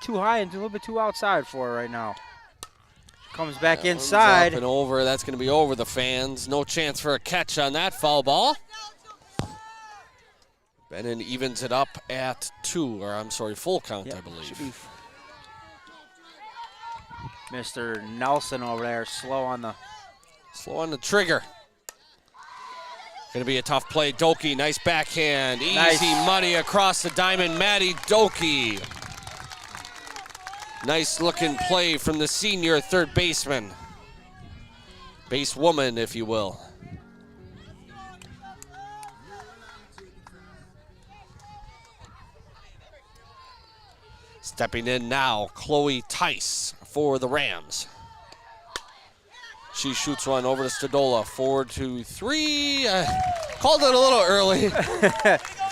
A: too high and a little bit too outside for her right now. Comes back inside.
B: Up and over, that's going to be over the fans. No chance for a catch on that foul ball. Benton evens it up at 2, or I'm sorry, full count,
A: Yep,
B: I believe.
A: should be Mr. Nelson over there, slow on the
B: trigger. Going to be a tough play. Doki, nice backhand.
A: Nice.
B: Easy money across the diamond. Maddie Doki. Nice looking play from the senior third baseman. Base woman, if you will. Stepping in now, Chloe Tice for the Rams. She shoots one over to Stadola. 4-2-3. Called it a little early.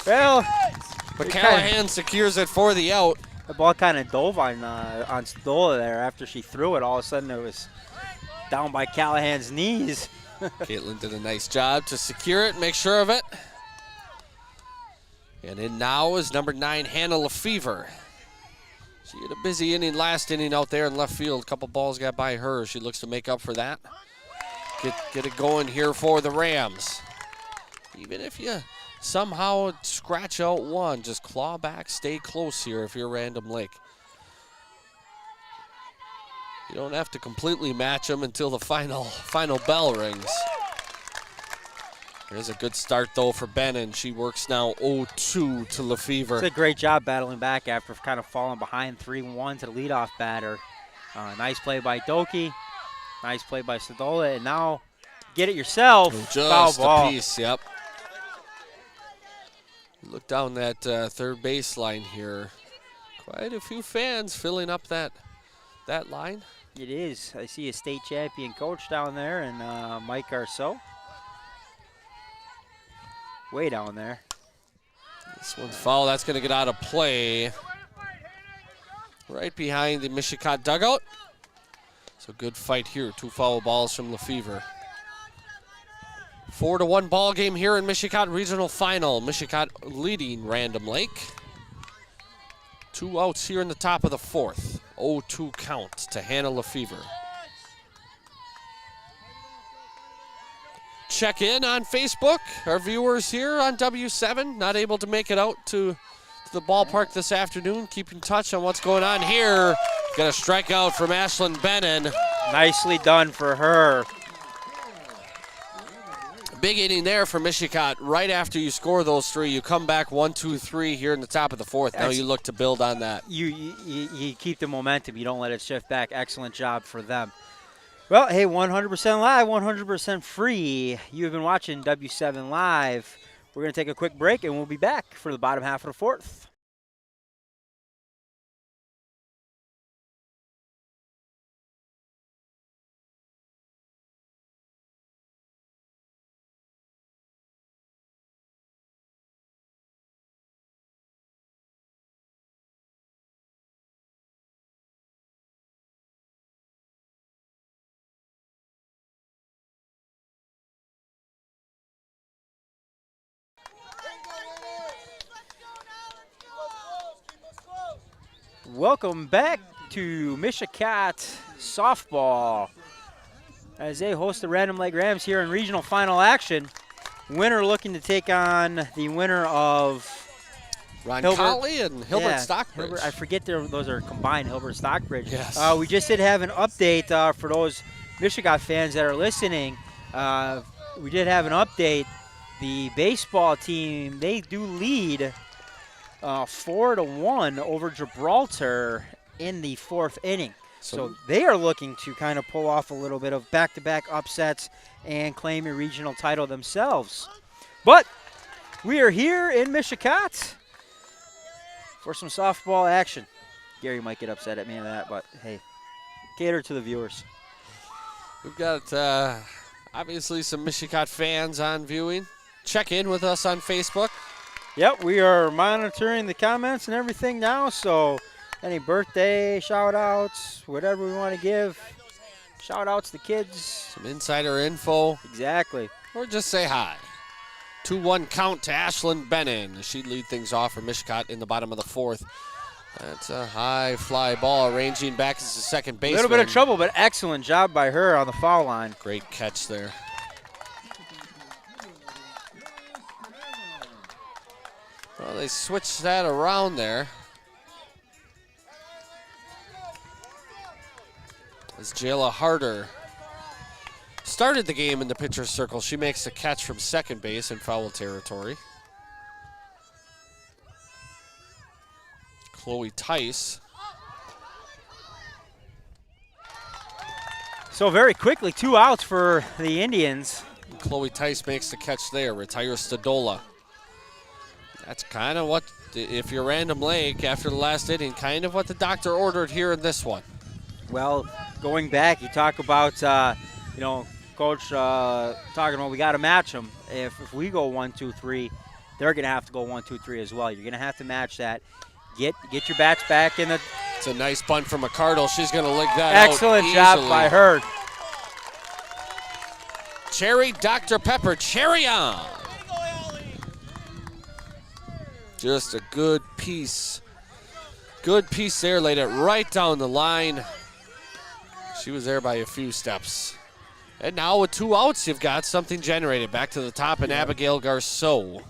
A: well,
B: But Callahan secures it for the out.
A: the ball kind of dove on Stadola there after she threw it. All of a sudden, it was down by Callahan's knees.
B: Caitlin did a nice job to secure it, make sure of it. And in now is number 9, Hannah Lefevre. She had a busy inning last inning out there in left field. A couple balls got by her. She looks to make up for that. Get it going here for the Rams. Even if you somehow scratch out one, just claw back, stay close here if you're Random Lake. You don't have to completely match them until the final bell rings. There's a good start, though, for Benton. She works now 0-2 to Lefevre.
A: It's a great job battling back after kind of falling behind 3-1 to the leadoff batter. Nice play by Doki. Nice play by Stadola. And now get it yourself. Foul
B: Just
A: ball.
B: a piece, yep. Look down that third baseline here. Quite a few fans filling up that line.
A: It is. I see a state champion coach down there, and Mike Garceau. Way down there.
B: This one's foul. That's going to get out of play. Right behind the Mishicot dugout. So good fight here. 2 foul balls from Lefevre. 4-1 ball game here in Mishicot Regional Final. Mishicot leading Random Lake. 2 outs here in the top of the 4th. 0-2 count to Hannah Lefevre. Check in on Facebook. Our viewers here on W7 not able to make it out to the ballpark this afternoon. Keep in touch on what's going on here. Got a strikeout from Ashlyn Bennon.
A: Nicely done for her.
B: Big inning there for Mishicot. Right after you score those 3, you come back 1-2-3 here in the top of the 4th. Now you look to build on that.
A: You keep the momentum. You don't let it shift back. Excellent job for them. Well, hey, 100% live, 100% free. You've been watching W7 Live. We're going to take a quick break, and we'll be back for the bottom half of the 4th. Welcome back to Mishicot softball as they host the Random Lake Rams here in regional final action. Winner looking to take on the winner of
B: Ron
A: Hilbert.
B: Conley and Hilbert Stockbridge.
A: Hilbert, I forget those are combined, Hilbert Stockbridge.
B: Yes.
A: We just did have an update for those Mishicot fans that are listening. We did have an update. The baseball team, they do lead 4-1 over Gibraltar in the 4th inning. So they are looking to kind of pull off a little bit of back-to-back upsets and claim a regional title themselves. But we are here in Mishicot for some softball action. Gary might get upset at me on that, but hey, cater to the viewers.
B: We've got obviously some Mishicot fans on viewing. Check in with us on Facebook.
A: Yep, we are monitoring the comments and everything now, so any birthday shout-outs, whatever we want to give, shout-outs to kids.
B: Some insider info.
A: Exactly.
B: Or just say hi. 2-1 count to Ashlyn Bennon. She'd lead things off for Mishicot in the bottom of the 4th. That's a high fly ball, ranging back as the second baseman.
A: A little bit of trouble, but excellent job by her on the foul line.
B: Great catch there. Well, they switched that around there. As Jayla Harder started the game in the pitcher's circle, she makes the catch from second base in foul territory. Chloe Tice.
A: So very quickly, 2 outs for the Indians.
B: Chloe Tice makes the catch there, retires Stadola. That's kind of what, if you're Random Lake after the last inning, kind of what the doctor ordered here in this one.
A: Well, going back, you talk about, Coach talking about we got to match them. If we go 1-2-3, they're going to have to go 1-2-3 as well. You're going to have to match that. Get your bats back in the.
B: It's a nice bunt from McCardle. She's going to lick that out
A: Excellent
B: easily.
A: job by her.
B: Cherry Dr. Pepper, cherry on. Just a good piece. Good piece there, laid it right down the line. She was there by a few steps. And now with 2 outs, you've got something generated. Back to the top, and Abigail Garceau.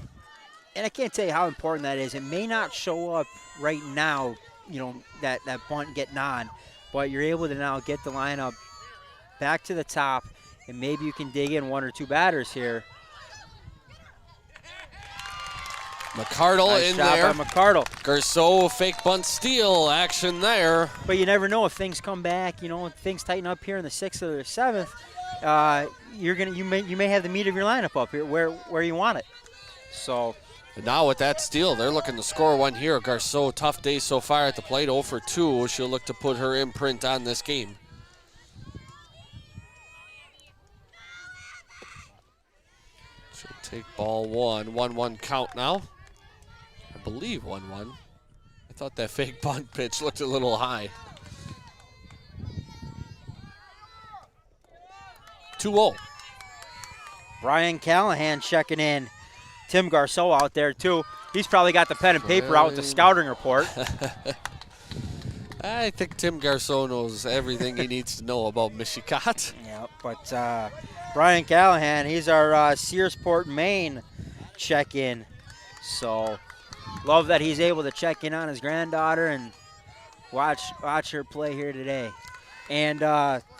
A: And I can't tell you how important that is. It may not show up right now, that bunt getting on, but you're able to now get the lineup back to the top, and maybe you can dig in 1 or 2 batters here.
B: McCardle
A: Nice
B: in
A: job
B: there.
A: by McCardle.
B: Garceau, fake bunt steal action there.
A: But you never know if things come back, things tighten up here in the 6th or the 7th. you may have the meat of your lineup up here where you want it. So.
B: And now with that steal, they're looking to score one here. Garceau, tough day so far at the plate, 0 for 2. She'll look to put her imprint on this game. She'll take ball 1. 1-1 count now. I believe 1-1. I thought that fake bunt pitch looked a little high. 2-0.
A: Brian Callahan checking in. Tim Garceau out there, too. He's probably got the pen and paper out with the scouting report.
B: I think Tim Garceau knows everything he needs to know about Mishicot.
A: Yeah, but Brian Callahan, he's our Searsport, Maine check-in. So love that he's able to check in on his granddaughter and watch her play here today. And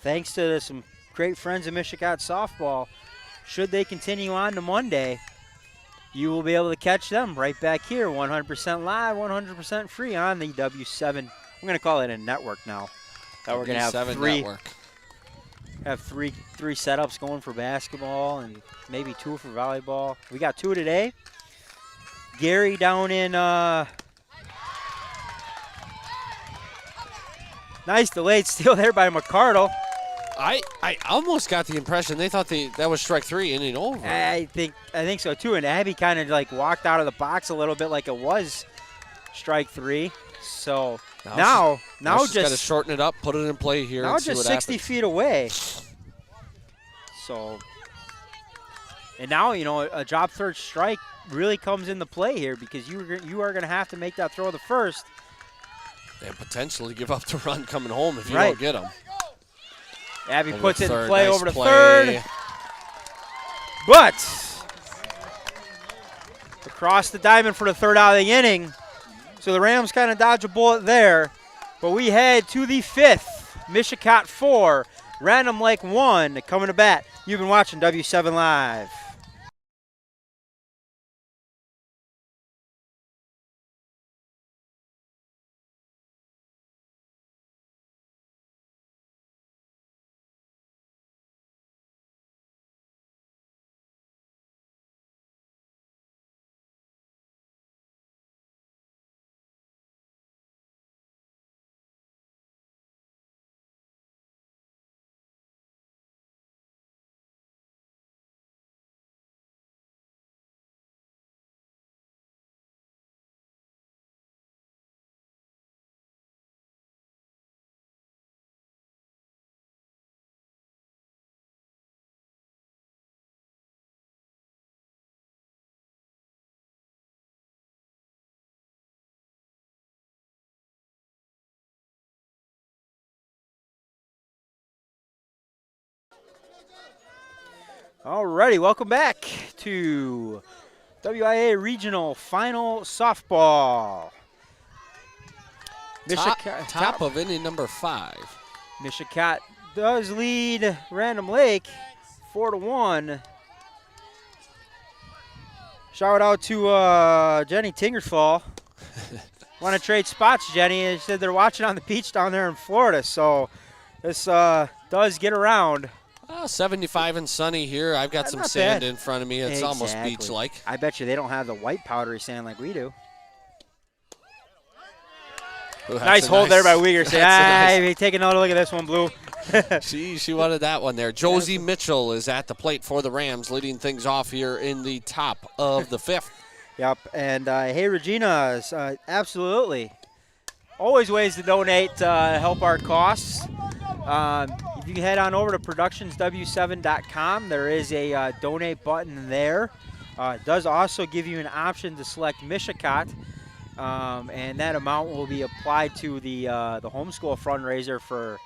A: thanks to some great friends of Mishicot softball, should they continue on to Monday, you will be able to catch them right back here, 100% live, 100% free on the W7. I'm going to call it a network now. That we're going to have three setups going for basketball and maybe 2 for volleyball. We got 2 today. Gary down in nice delayed steal there by McCardle.
B: I almost got the impression they thought that was strike 3 inning over.
A: I think so too. And Abby kind of like walked out of the box a little bit like it was strike 3. So now
B: she's got to shorten it up, put it in play here.
A: Now
B: and see
A: just
B: what
A: 60
B: happens.
A: feet away. So, and now a drop third strike really comes into play here because you are going to have to make that throw the first
B: and potentially give up the run coming home if you don't get them.
A: Abby puts it in
B: third,
A: play
B: nice
A: over to
B: play.
A: third. But across the diamond for the third out of the inning. So the Rams kind of dodge a bullet there. But we head to the 5th. Mishicot 4, Random Lake 1 coming to bat. You've been watching W7 Live. Alrighty, welcome back to WIA Regional Final Softball.
B: Top of inning number 5.
A: Mishicot does lead Random Lake 4-1. Shout out to Jenny Tingerfall. Want to trade spots, Jenny? They said they're watching on the beach down there in Florida, so this does get around.
B: 75 and sunny here. I've got some sand in front of me. It's almost beach-like.
A: I bet you they don't have the white powdery sand like we do.
B: Ooh,
A: nice hold there by Uyghur. Hey, take another look at this one, Blue.
B: she wanted that one there. Josie Mitchell is at the plate for the Rams, leading things off here in the top of the 5th.
A: Yep, and hey, Regina, absolutely. Always ways to donate to help our costs. If you head on over to productionsw7.com, there is a donate button there. It does also give you an option to select Mishicot, and that amount will be applied to the homeschool fundraiser for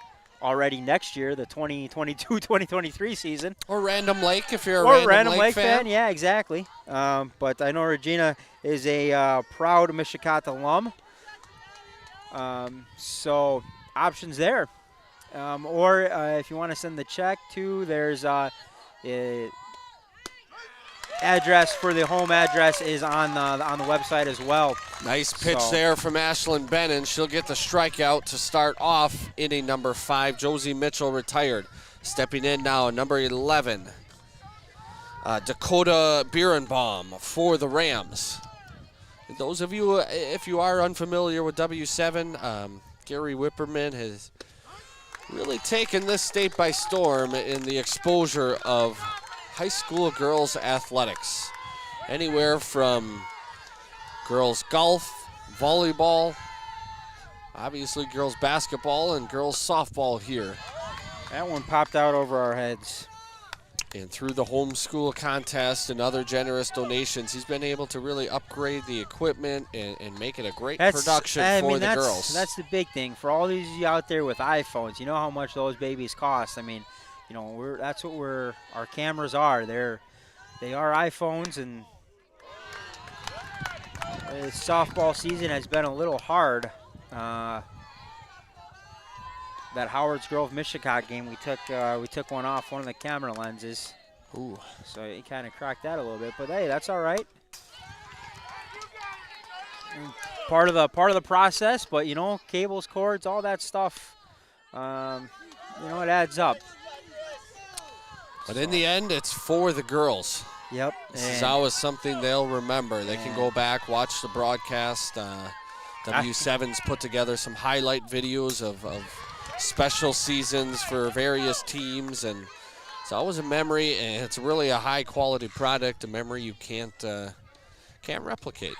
A: already next year, the 2022-2023 season.
B: Or Random Lake if you're a Random Lake fan.
A: Yeah, exactly. But I know Regina is a proud Mishicot alum. So options there. Or if you want to send the check to, there's address for the home address is on the website as well.
B: Nice pitch there from Ashlyn Bennon. She'll get the strikeout to start off inning number 5. Josie Mitchell retired. Stepping in now, number 11, Dakota Birnbaum for the Rams. Those of you, if you are unfamiliar with W7, Gary Whipperman has really taken this state by storm in the exposure of high school girls athletics. Anywhere from girls golf, volleyball, obviously girls basketball, and girls softball here.
A: That one popped out over our heads.
B: And through the homeschool contest and other generous donations, he's been able to really upgrade the equipment and make it a great production for the girls.
A: That's the big thing. For all these of you out there with iPhones, you know how much those babies cost. I mean, you know, that's what our cameras are. They are iPhones, and the softball season has been a little hard. That Howard's Grove Mishicot game, we took one off one of the camera lenses.
B: Ooh.
A: So he kind of cracked that a little bit, but hey, that's all right. Part of the process, but you know, cables, cords, all that stuff, you know, it adds up.
B: But in the end, it's for the girls.
A: Yep.
B: This is always something they'll remember. They can go back, watch the broadcast. W7's put together some highlight videos of special seasons for various teams, and it's always a memory, and it's really a high quality product, a memory you can't replicate.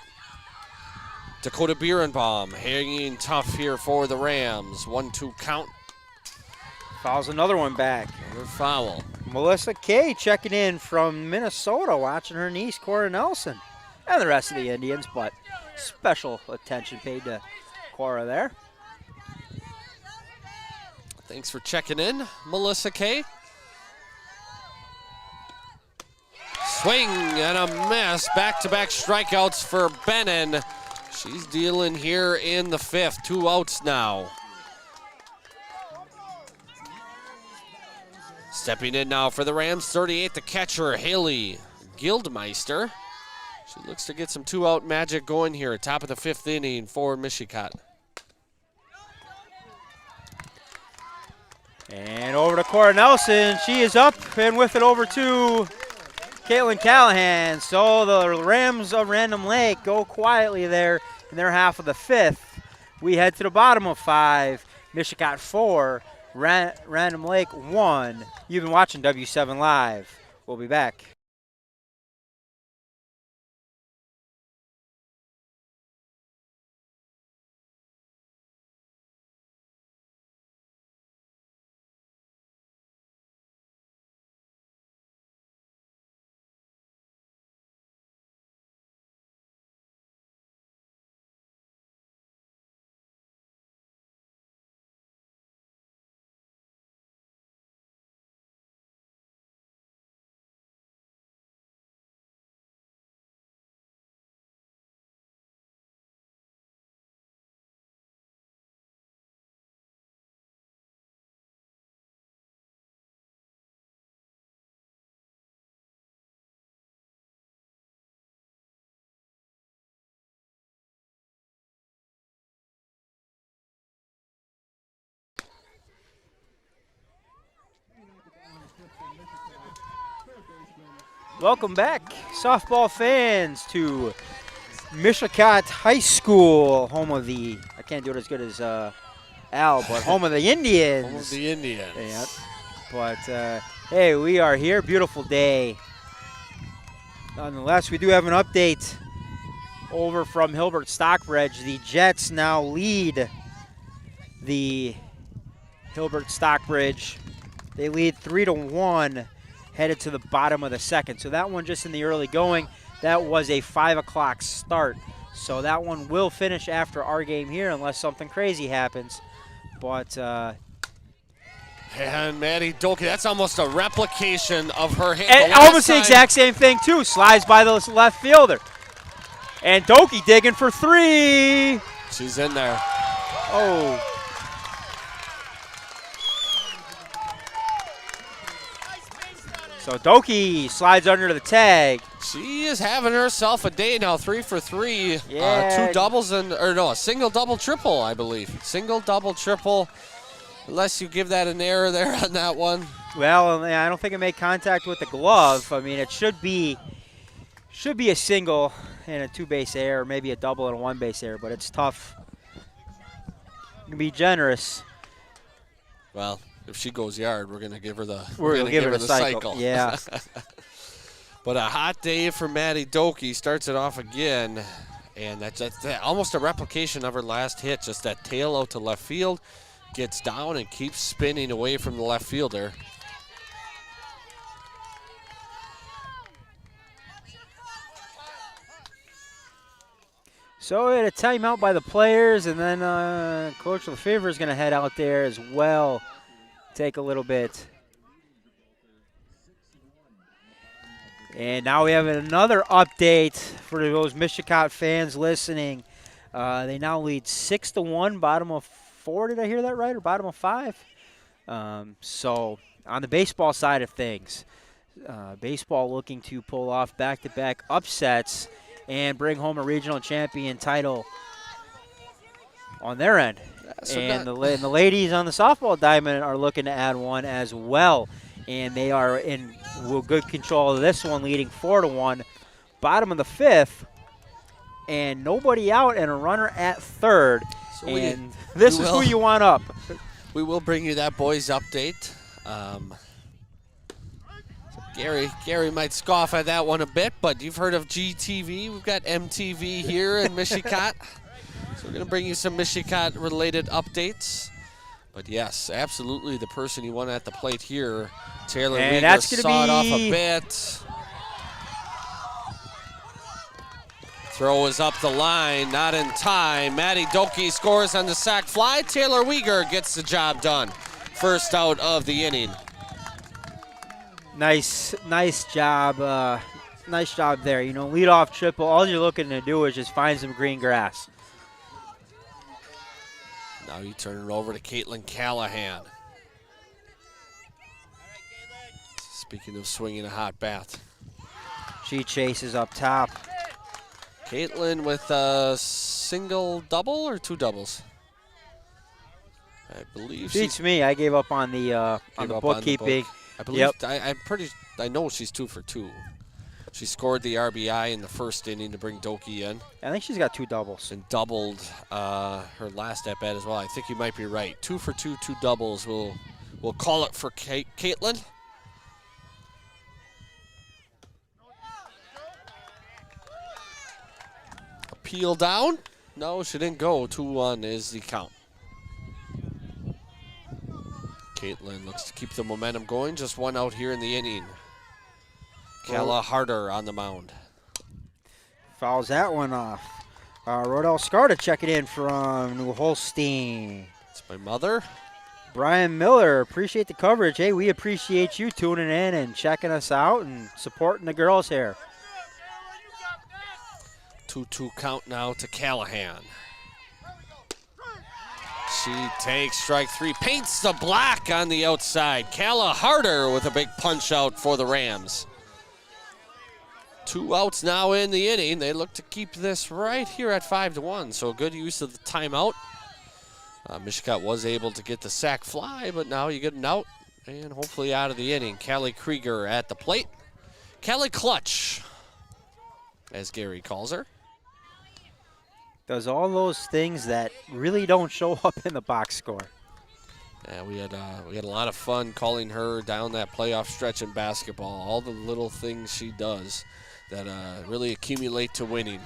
B: Dakota Birnbaum hanging tough here for the Rams. 1-2 count.
A: Fouls another one back.
B: Another foul.
A: Melissa Kay checking in from Minnesota, watching her niece Cora Nelson and the rest of the Indians, but special attention paid to Cora there.
B: Thanks for checking in, Melissa Kay. Swing and a miss. Back-to-back strikeouts for Bennon. She's dealing here in the fifth. 2 outs now. Stepping in now for the Rams, 38, the catcher, Haley Gildmeister. She looks to get some 2-out magic going here at top of the 5th inning for Mishicot.
A: And over to Cora Nelson. She is up and with it over to Caitlin Callahan. So the Rams of Random Lake go quietly there in their half of the 5th. We head to the bottom of 5. Mishicot 4, Random Lake 1. You've been watching W7 Live. We'll be back. Welcome back, softball fans, to Mishicot High School, home of the, I can't do it as good as Al, but home of the Indians.
B: Home of the Indians.
A: Yeah. But, hey, we are here. Beautiful day. Nonetheless, we do have an update over from Hilbert Stockbridge. The Jets now lead the Hilbert Stockbridge. They lead 3-1. Headed to the bottom of the 2nd. So that one just in the early going. That was a 5 o'clock start. So that one will finish after our game here unless something crazy happens. But
B: and Maddie Doki, that's almost a replication of her hit.
A: And almost the exact same thing too. Slides by the left fielder. And Doki digging for 3.
B: She's in there.
A: Oh. So Doki slides under the tag.
B: She is having herself a day now, 3 for 3.
A: Yeah.
B: 2 doubles and, or no, a single, double, triple, I believe. Single, double, triple. Unless you give that an error there on that one.
A: Well, I don't think it made contact with the glove. I mean, it should be a single and a 2-base error, maybe a double and a 1-base error, but it's tough. You can be generous.
B: Well, if she goes yard, we're gonna give her the
A: give her the cycle. Yeah.
B: But a hot day for Maddie Doki. Starts it off again, and that's almost a replication of her last hit. Just that tail out to left field, gets down and keeps spinning away from the left fielder.
A: So we had a timeout by the players, and then Coach Lefevre is going to head out there as well, take a little bit. And now we have another update for those Mishicot fans listening. They now lead 6-1, bottom of 4. Did I hear that right, or bottom of 5? So on the baseball side of things, baseball looking to pull off back-to-back upsets and bring home a regional champion title on their end. And the ladies on the softball diamond are looking to add one as well. And they are in good control of this one, leading 4-1. Bottom of the 5th, and nobody out and a runner at 3rd. So this is who you want up.
B: We will bring you that boys update. Gary might scoff at that one a bit, but you've heard of GTV. We've got MTV here in Mishicot. So we're going to bring you some Mishicot-related updates. But yes, absolutely the person you want at the plate here. Taylor Rieger sawed off a bit. Throw is up the line, not in time. Maddie Doki scores on the sac fly. Taylor Rieger gets the job done. First out of the inning.
A: Nice job. Nice job there. You know, leadoff triple. All you're looking to do is just find some green grass.
B: Now you turn it over to Caitlin Callahan. Speaking of swinging a hot bat.
A: She chases up top.
B: Caitlin with a single double or 2 doubles? I believe
A: beats me. I gave up on the bookkeeping.
B: I believe I know she's 2 for 2. She scored the RBI in the first inning to bring Doki in.
A: I think she's got 2 doubles.
B: And doubled her last at bat as well. I think you might be right. 2 for 2, 2 doubles. We'll call it for Caitlin. Appeal down. No, she didn't go. 2-1 is the count. Caitlin looks to keep the momentum going. Just 1 out here in the inning. Kella Harder on the mound.
A: Fouls that one off. Rodell Scarta checking in from New Holstein.
B: It's my mother.
A: Brian Miller, appreciate the coverage. Hey, we appreciate you tuning in and checking us out and supporting the girls here.
B: 2-2 count now to Callahan. She takes strike 3, paints the black on the outside. Kella Harder with a big punch out for the Rams. 2 outs now in the inning. They look to keep this right here at 5-1, so good use of the timeout. Mishicot was able to get the sac fly, but now you get an out and hopefully out of the inning. Callie Krieger at the plate. Callie Clutch, as Gary calls her.
A: Does all those things that really don't show up in the box score.
B: Yeah, we had a lot of fun calling her down that playoff stretch in basketball. All the little things she does that really accumulate to winning.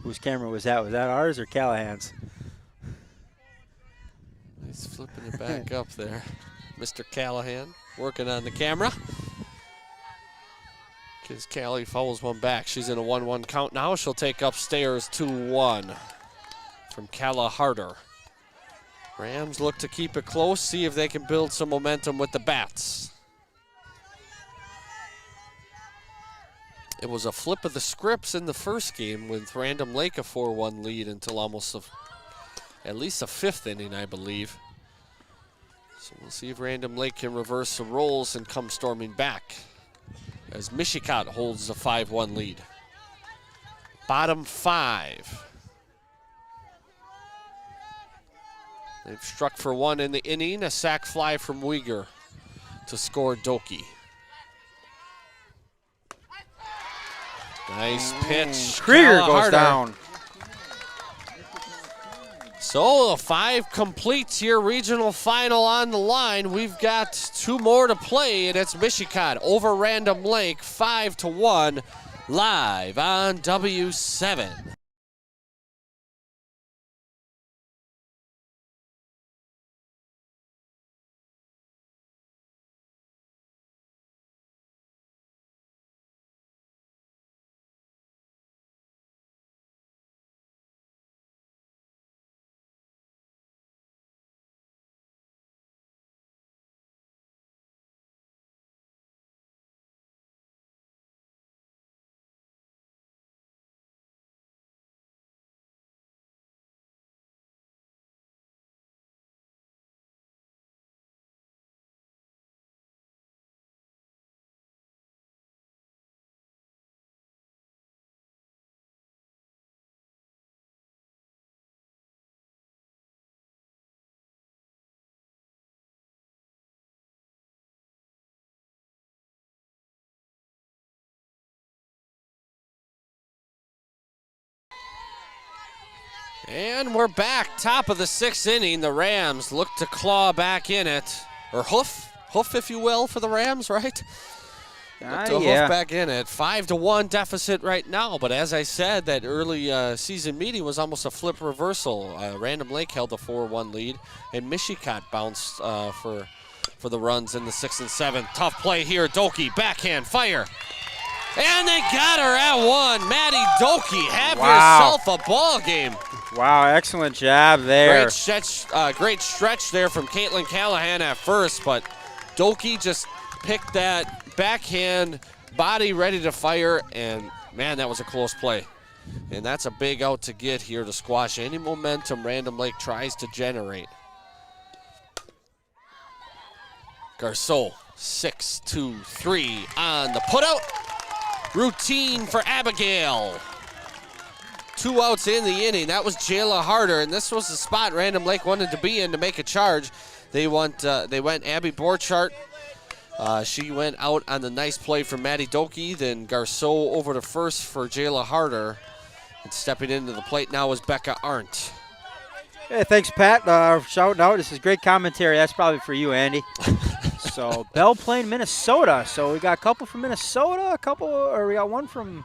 A: Whose camera was that? Was that ours or Callahan's?
B: He's flipping it back up there. Mr. Callahan working on the camera. As Callie fouls one back. She's in a 1-1 count now. She'll take upstairs 2-1 from Kella Harder. Rams look to keep it close, see if they can build some momentum with the bats. It was a flip of the scripts in the first game with Random Lake a 4-1 lead until almost at least the 5th inning, I believe. So we'll see if Random Lake can reverse the roles and come storming back as Mishicot holds the 5-1 lead. Bottom 5. They've struck for one in the inning. A sac fly from Uyghur to score Doki. Nice pitch.
A: Krieger goes
B: Harder.
A: down.
B: So the 5 completes your regional final on the line. We've got 2 more to play, and it's Mishicot over Random Lake, 5-1, live on W7. And we're back, top of the 6th inning. The Rams look to claw back in it, or hoof if you will, for the Rams, right? Look to hoof back in it. 5-1 deficit right now, but as I said, that early season meeting was almost a flip reversal. Random Lake held a 4-1 lead, and Mishicot bounced for the runs in the 6th and 7th. Tough play here, Doki, backhand, fire. And they got her at 1. Maddie Doki, have yourself a ball game.
A: Wow, excellent job there.
B: Great stretch there from Caitlin Callahan at first, but Doki just picked that backhand, body ready to fire, and man, that was a close play. And that's a big out to get here to squash any momentum Random Lake tries to generate. Garceau, 6-2-3 on the putout. Routine for Abigail. 2 outs in the inning. That was Jayla Harder, and this was the spot Random Lake wanted to be in to make a charge. They went Abby Borchardt. She went out on the nice play from Maddie Doki. Then Garceau over to first for Jayla Harder. And stepping into the plate now is Becca Arndt.
A: Hey, thanks, Pat. Shouting out. This is great commentary. That's probably for you, Andy. So, Belle Plaine, Minnesota. So, we got a couple from Minnesota, we got one from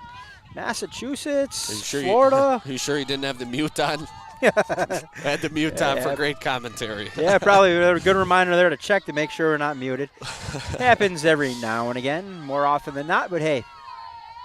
A: Massachusetts, Florida.
B: Are you sure you didn't have the mute on? Had the mute on for great commentary.
A: Yeah, probably a good reminder there to check to make sure we're not muted. Happens every now and again, more often than not, but hey.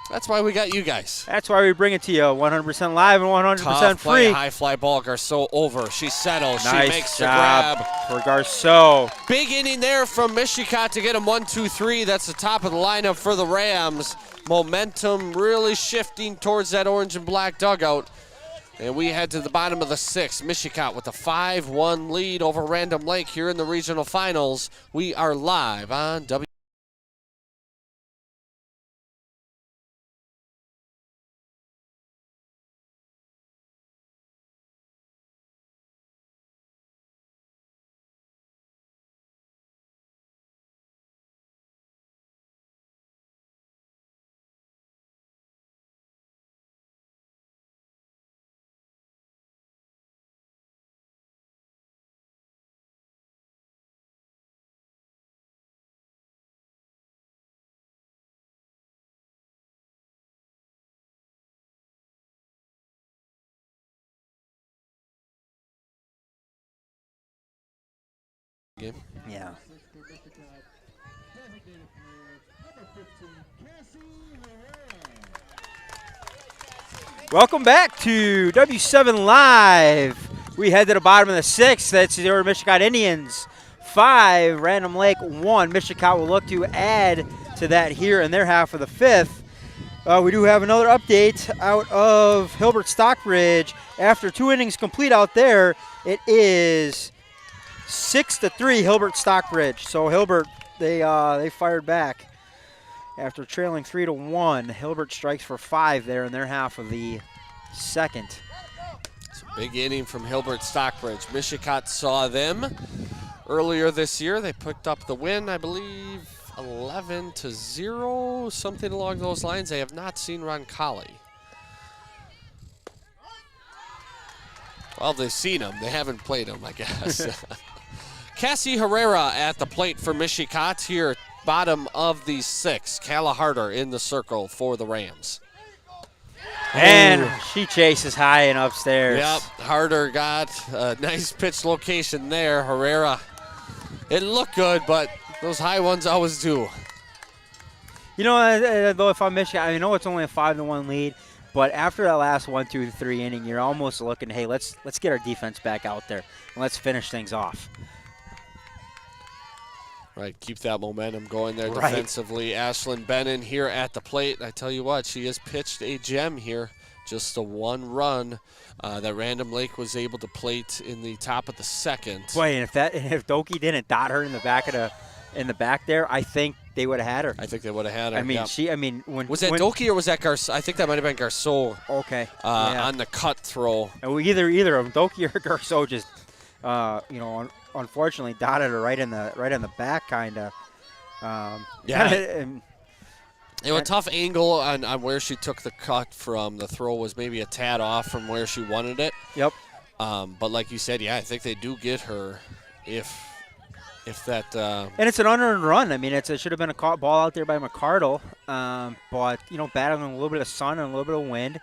B: That's why we got you guys.
A: That's why we bring it to you 100% live and 100%
B: Tough
A: free.
B: Play, high fly ball, Garceau over. She settles.
A: Nice
B: she makes
A: job
B: the grab.
A: For Garceau.
B: Big inning there from Mishicot to get him 1-2-3. That's the top of the lineup for the Rams. Momentum really shifting towards that orange and black dugout. And we head to the bottom of the 6th. Mishicot with a 5-1 lead over Random Lake here in the regional finals. We are live on W. Game.
A: Yeah. Welcome back to W7 Live. We head to the bottom of the 6th. That's the Mishicot Indians 5, Random Lake 1. Mishicot will look to add to that here in their half of the 5th. We do have another update out of Hilbert Stockbridge. After 2 innings complete out there, it is 6-3 Hilbert Stockbridge. So Hilbert, they fired back after trailing 3-1. Hilbert strikes for 5 there in their half of the 2nd.
B: Big inning from Hilbert Stockbridge. Mishicot saw them earlier this year. They picked up the win, I believe, 11-0, something along those lines. They have not seen Roncalli. Well, they've seen him. They haven't played him, I guess. Cassie Herrera at the plate for Mishicot here, bottom of the 6th. Calla Harder in the circle for the Rams.
A: And she chases high and upstairs.
B: Yep, Harder got a nice pitch location there. Herrera, it looked good, but those high ones always do.
A: You know, though, if I'm Michigan, I know it's only a 5-1 lead, but after that last 1, 2, 3 inning, you're almost looking, hey, let's get our defense back out there and let's finish things off.
B: Right, keep that momentum going there
A: Right.
B: defensively. Ashlyn Bennon here at the plate. I tell you what, she has pitched a gem here. Just the one run that Random Lake was able to plate in the top of the 2nd.
A: Boy, and if Doki didn't dot her in the back there, I think they would have had her.
B: I think they would have had her.
A: I mean,
B: yeah.
A: when
B: Was that Doki or was that Garceau? I think that might have been Garceau
A: Okay. Yeah.
B: on the cut throw.
A: And either of them, Doki or Garceau, just unfortunately dotted her right in the back, kind of.
B: Yeah. It was a tough angle on where she took the cut from. The throw was maybe a tad off from where she wanted it.
A: Yep.
B: But like you said, yeah, I think they do get her if that.
A: And it's an unearned run. I mean, it should have been a caught ball out there by McCardle, but battling a little bit of sun and a little bit of wind,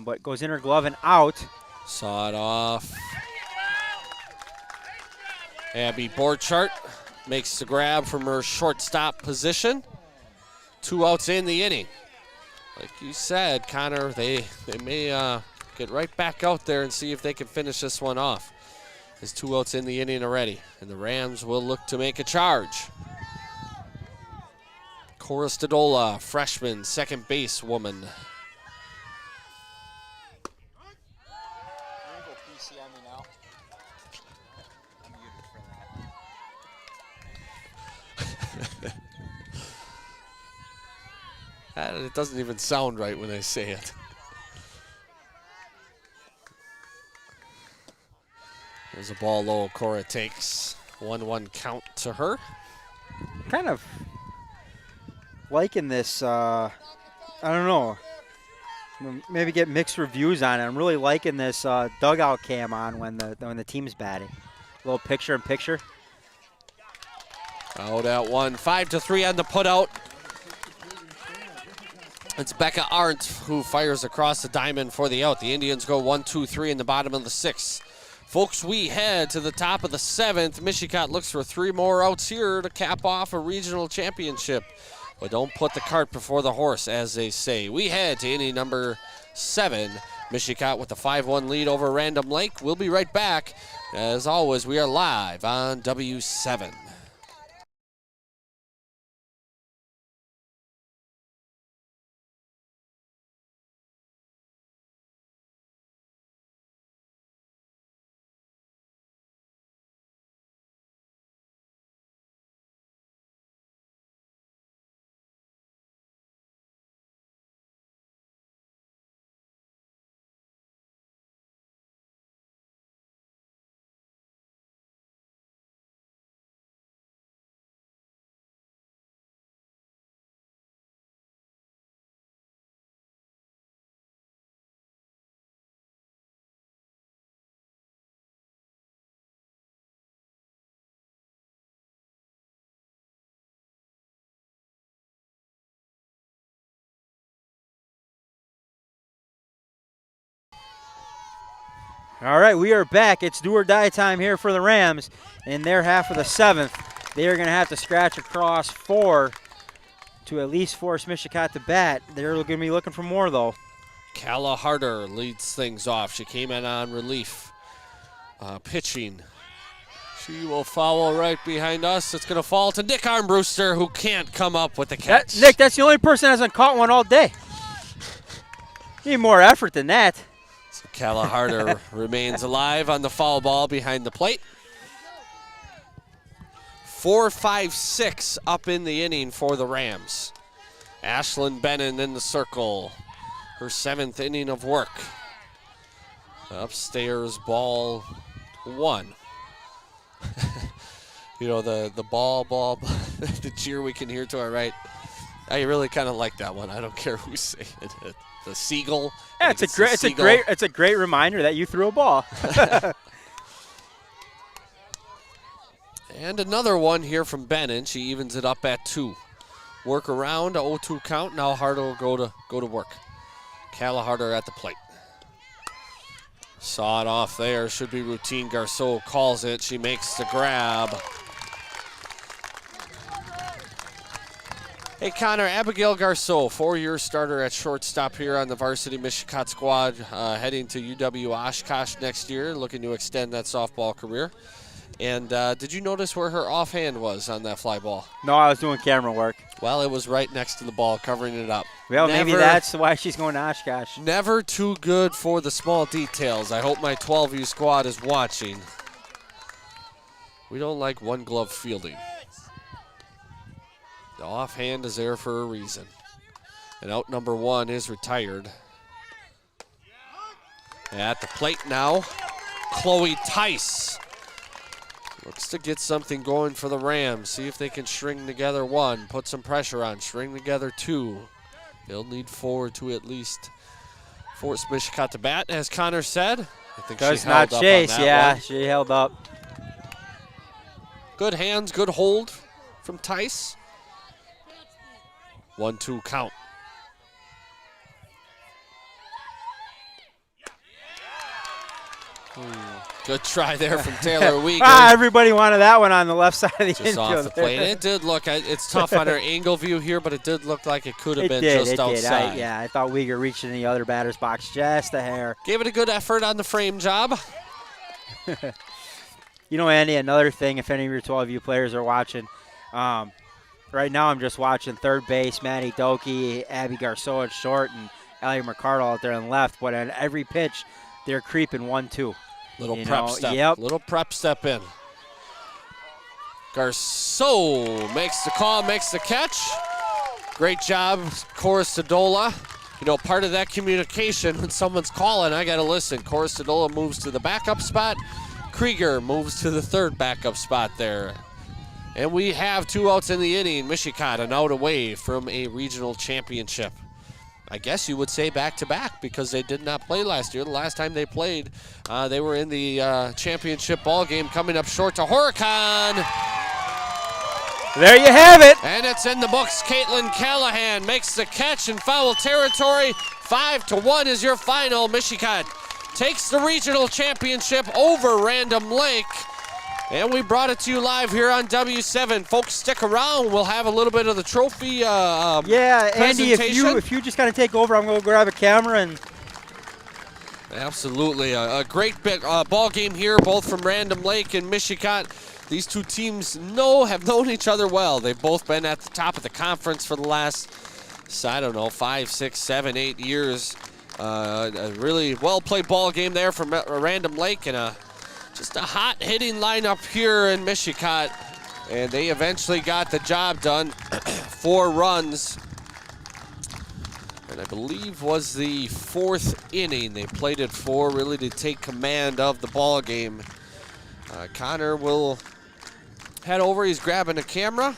A: but goes in her glove and out.
B: Saw it off. Abby Borchardt makes the grab from her shortstop position. 2 outs in the inning. Like you said, Connor, they may get right back out there and see if they can finish this one off. There's 2 outs in the inning already, and the Rams will look to make a charge. Cora Stadola, freshman, second base woman. It doesn't even sound right when I say it. There's a ball low. Cora takes 1-1 count to her.
A: Kind of liking this. I don't know. Maybe get mixed reviews on it. I'm really liking this dugout cam on when the team's batting. A little picture-in-picture.
B: Out at 1. 5-3 on the putout. It's Becca Arndt who fires across the diamond for the out. The Indians go 1-2-3 in the bottom of the 6th. Folks, we head to the top of the 7th. Mishicot looks for 3 more outs here to cap off a regional championship. But don't put the cart before the horse, as they say. We head to inning number 7. Mishicot with a 5-1 lead over Random Lake. We'll be right back. As always, we are live on W7.
A: All right, we are back. It's do or die time here for the Rams in their half of the 7th. They are going to have to scratch across 4 to at least force Mishicot to bat. They're going to be looking for more, though.
B: Calla Harder leads things off. She came in on relief, pitching. She will foul right behind us. It's going to fall to Nick Armbruster, who can't come up with the catch.
A: Nick, that's the only person that hasn't caught one all day. Need more effort than that.
B: So Calla Harder remains alive on the foul ball behind the plate. 4-5-6 up in the inning for the Rams. Ashlyn Bennon in the circle. Her 7th inning of work. Upstairs, ball 1. You know, the ball, the cheer we can hear to our right. I really kind of like that one. I don't care who's saying it. The seagull.
A: Yeah, it's a great reminder that you threw a ball.
B: And another one here from Bennon. She evens it up at 2. Work around, a 0-2 count. Now Harder will go to work. Calaharder at the plate. Saw it off there. Should be routine. Garceau calls it. She makes the grab. Hey, Connor, Abigail Garceau, 4-year starter at shortstop here on the varsity Mishicot squad, heading to UW Oshkosh next year, looking to extend that softball career. And did you notice where her offhand was on that fly ball?
A: No, I was doing camera work.
B: Well, it was right next to the ball, covering it up.
A: Well, maybe that's why she's going to Oshkosh.
B: Never too good for the small details. I hope my 12U squad is watching. We don't like one-glove fielding. The offhand is there for a reason. And out number 1 is retired. At the plate now, Chloe Tice. Looks to get something going for the Rams. See if they can string together 1, put some pressure on, string together 2. They'll need 4 to at least force Mishicot to bat, as Connor said. I think she held up
A: Chase,
B: on that
A: yeah,
B: one.
A: she held up.
B: Good hands, good hold from Tice. 1-2 count. Good try there from Taylor Weeger.
A: Everybody wanted that one on the left side of the
B: Just
A: infield.
B: off the plate. It did look, it's tough on our angle view here, but it did look like it could have been just outside.
A: I thought Weeger reached in the other batter's box just a hair.
B: Gave it a good effort on the frame job.
A: You know, Andy, another thing, if any of your 12U players are watching, right now I'm just watching third base, Maddie Doki, Abby Garceau at short, and Allie McCardle out there on the left. But on every pitch, they're creeping 1-2.
B: Little prep step.
A: Yep.
B: Little prep step in. Garceau makes the call, makes the catch. Great job, Coristadola. You know, part of that communication, when someone's calling, I got to listen. Coristadola moves to the backup spot. Krieger moves to the third backup spot there. And we have 2 outs in the inning. Mishicot an out away from a regional championship. I guess you would say back-to-back because they did not play last year. The last time they played, they were in the championship ball game, coming up short to Horicon.
A: There you have it.
B: And it's in the books. Caitlin Callahan makes the catch in foul territory. 5-1 is your final. Mishicot takes the regional championship over Random Lake. And we brought it to you live here on W7. Folks, stick around. We'll have a little bit of the trophy
A: yeah, Andy, if you just kind of take over, I'm going to grab a camera. And
B: absolutely. A great ball game here, both from Random Lake and Mishicot. These 2 teams have known each other well. They've both been at the top of the conference for the last, I don't know, 5, 6, 7, 8 years. A really well-played ball game there from Random Lake, and just a hot hitting lineup here in Mishicot, and they eventually got the job done. 4 runs, and I believe was the 4th inning. They played it 4 really to take command of the ball game. Connor will head over. He's grabbing a camera.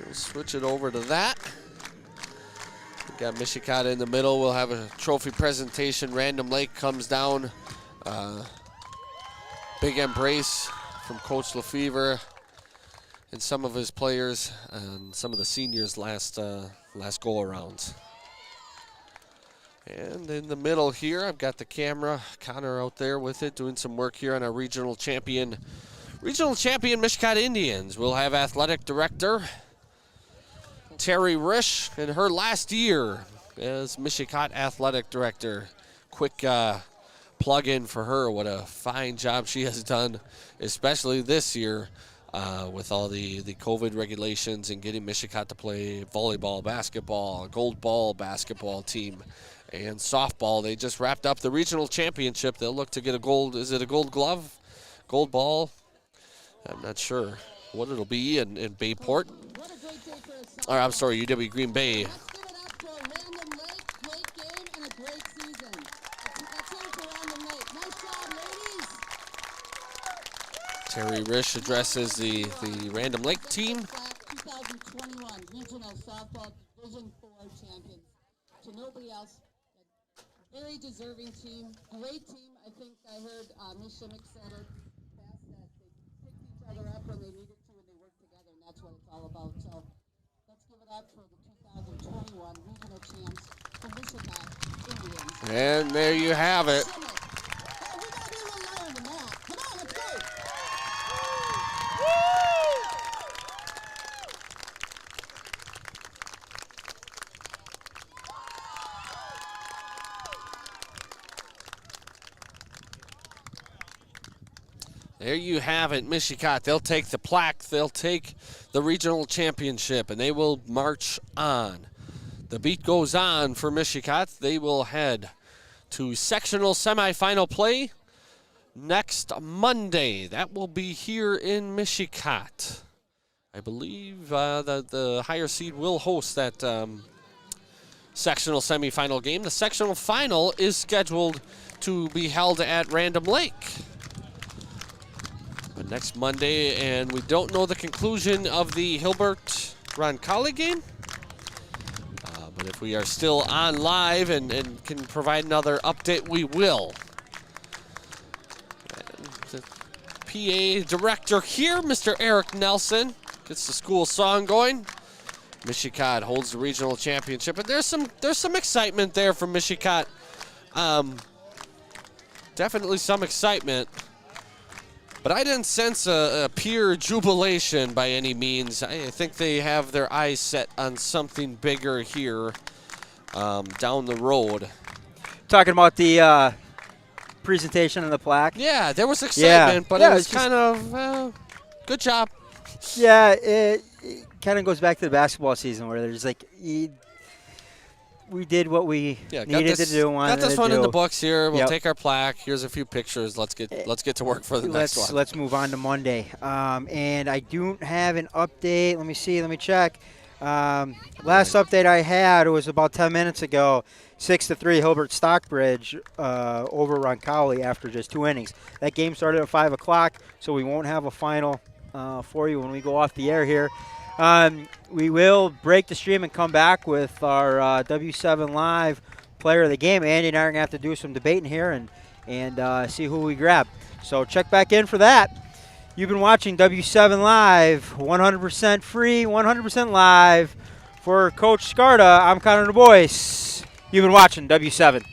B: We'll switch it over to that. We've got Mishicot in the middle. We'll have a trophy presentation. Random Lake comes down. Big embrace from Coach Lefevre and some of his players and some of the seniors last go-arounds. And in the middle here, I've got the camera. Connor out there with it, doing some work here on our regional champion Mishicot Indians. We'll have athletic director Terry Risch in her last year as Mishicot athletic director. Quick plug-in for her. What a fine job she has done, especially this year with all the COVID regulations and getting Mishicot to play volleyball, basketball, gold ball basketball team, and softball. They just wrapped up the regional championship. They'll look to get a gold, is it a gold glove? Gold ball? I'm not sure what it'll be in Bayport. Or I'm sorry, UW Green Bay. Terry Risch addresses the Random Lake team.
C: 2021 Regional Softball Division 4 champions. To nobody else, a very deserving team, great team. I think I heard Ms. Shimmick said it best, that they picked each other up when they needed to and they worked together, and that's what it's all about. So let's give it up for the 2021 regional champs from Mishicot Indians.
B: And there you have it.
C: Shimmick. Hey, we gotta be a little louder than that. Come on, let's go.
B: There you have it, Mishicot. They'll take the plaque, they'll take the regional championship, and they will march on. The beat goes on for Mishicot. They will head to sectional semifinal play next Monday. That will be here in Mishicot. I believe the higher seed will host that sectional semifinal game. The sectional final is scheduled to be held at Random Lake. But next Monday, and we don't know the conclusion of the Hilbert-Roncalli game. But if we are still on live and can provide another update, we will. And the PA director here, Mr. Eric Nelson, gets the school song going. Mishicot holds the regional championship, and there's some excitement there from Mishicot. Definitely some excitement. But I didn't sense a pure jubilation by any means. I think they have their eyes set on something bigger here down the road.
A: Talking about the presentation of the plaque.
B: Yeah, there was excitement, but it was kind of good job.
A: Yeah, it kind of goes back to the basketball season where there's like we did what we needed to do.
B: Got this one in the books here. We'll take our plaque. Here's a few pictures. Let's get to work for the next one.
A: Let's move on to Monday. And I don't have an update. Let me see. Let me check. Last update I had was about 10 minutes ago. 6-3 Hilbert Stockbridge over Roncalli after just 2 innings. That game started at 5 o'clock, so we won't have a final for you when we go off the air here. We will break the stream and come back with our W7 Live player of the game. Andy and I are going to have to do some debating here and see who we grab. So check back in for that. You've been watching W7 Live, 100% free, 100% live. For Coach Scarda, I'm Connor DuBois. You've been watching W7.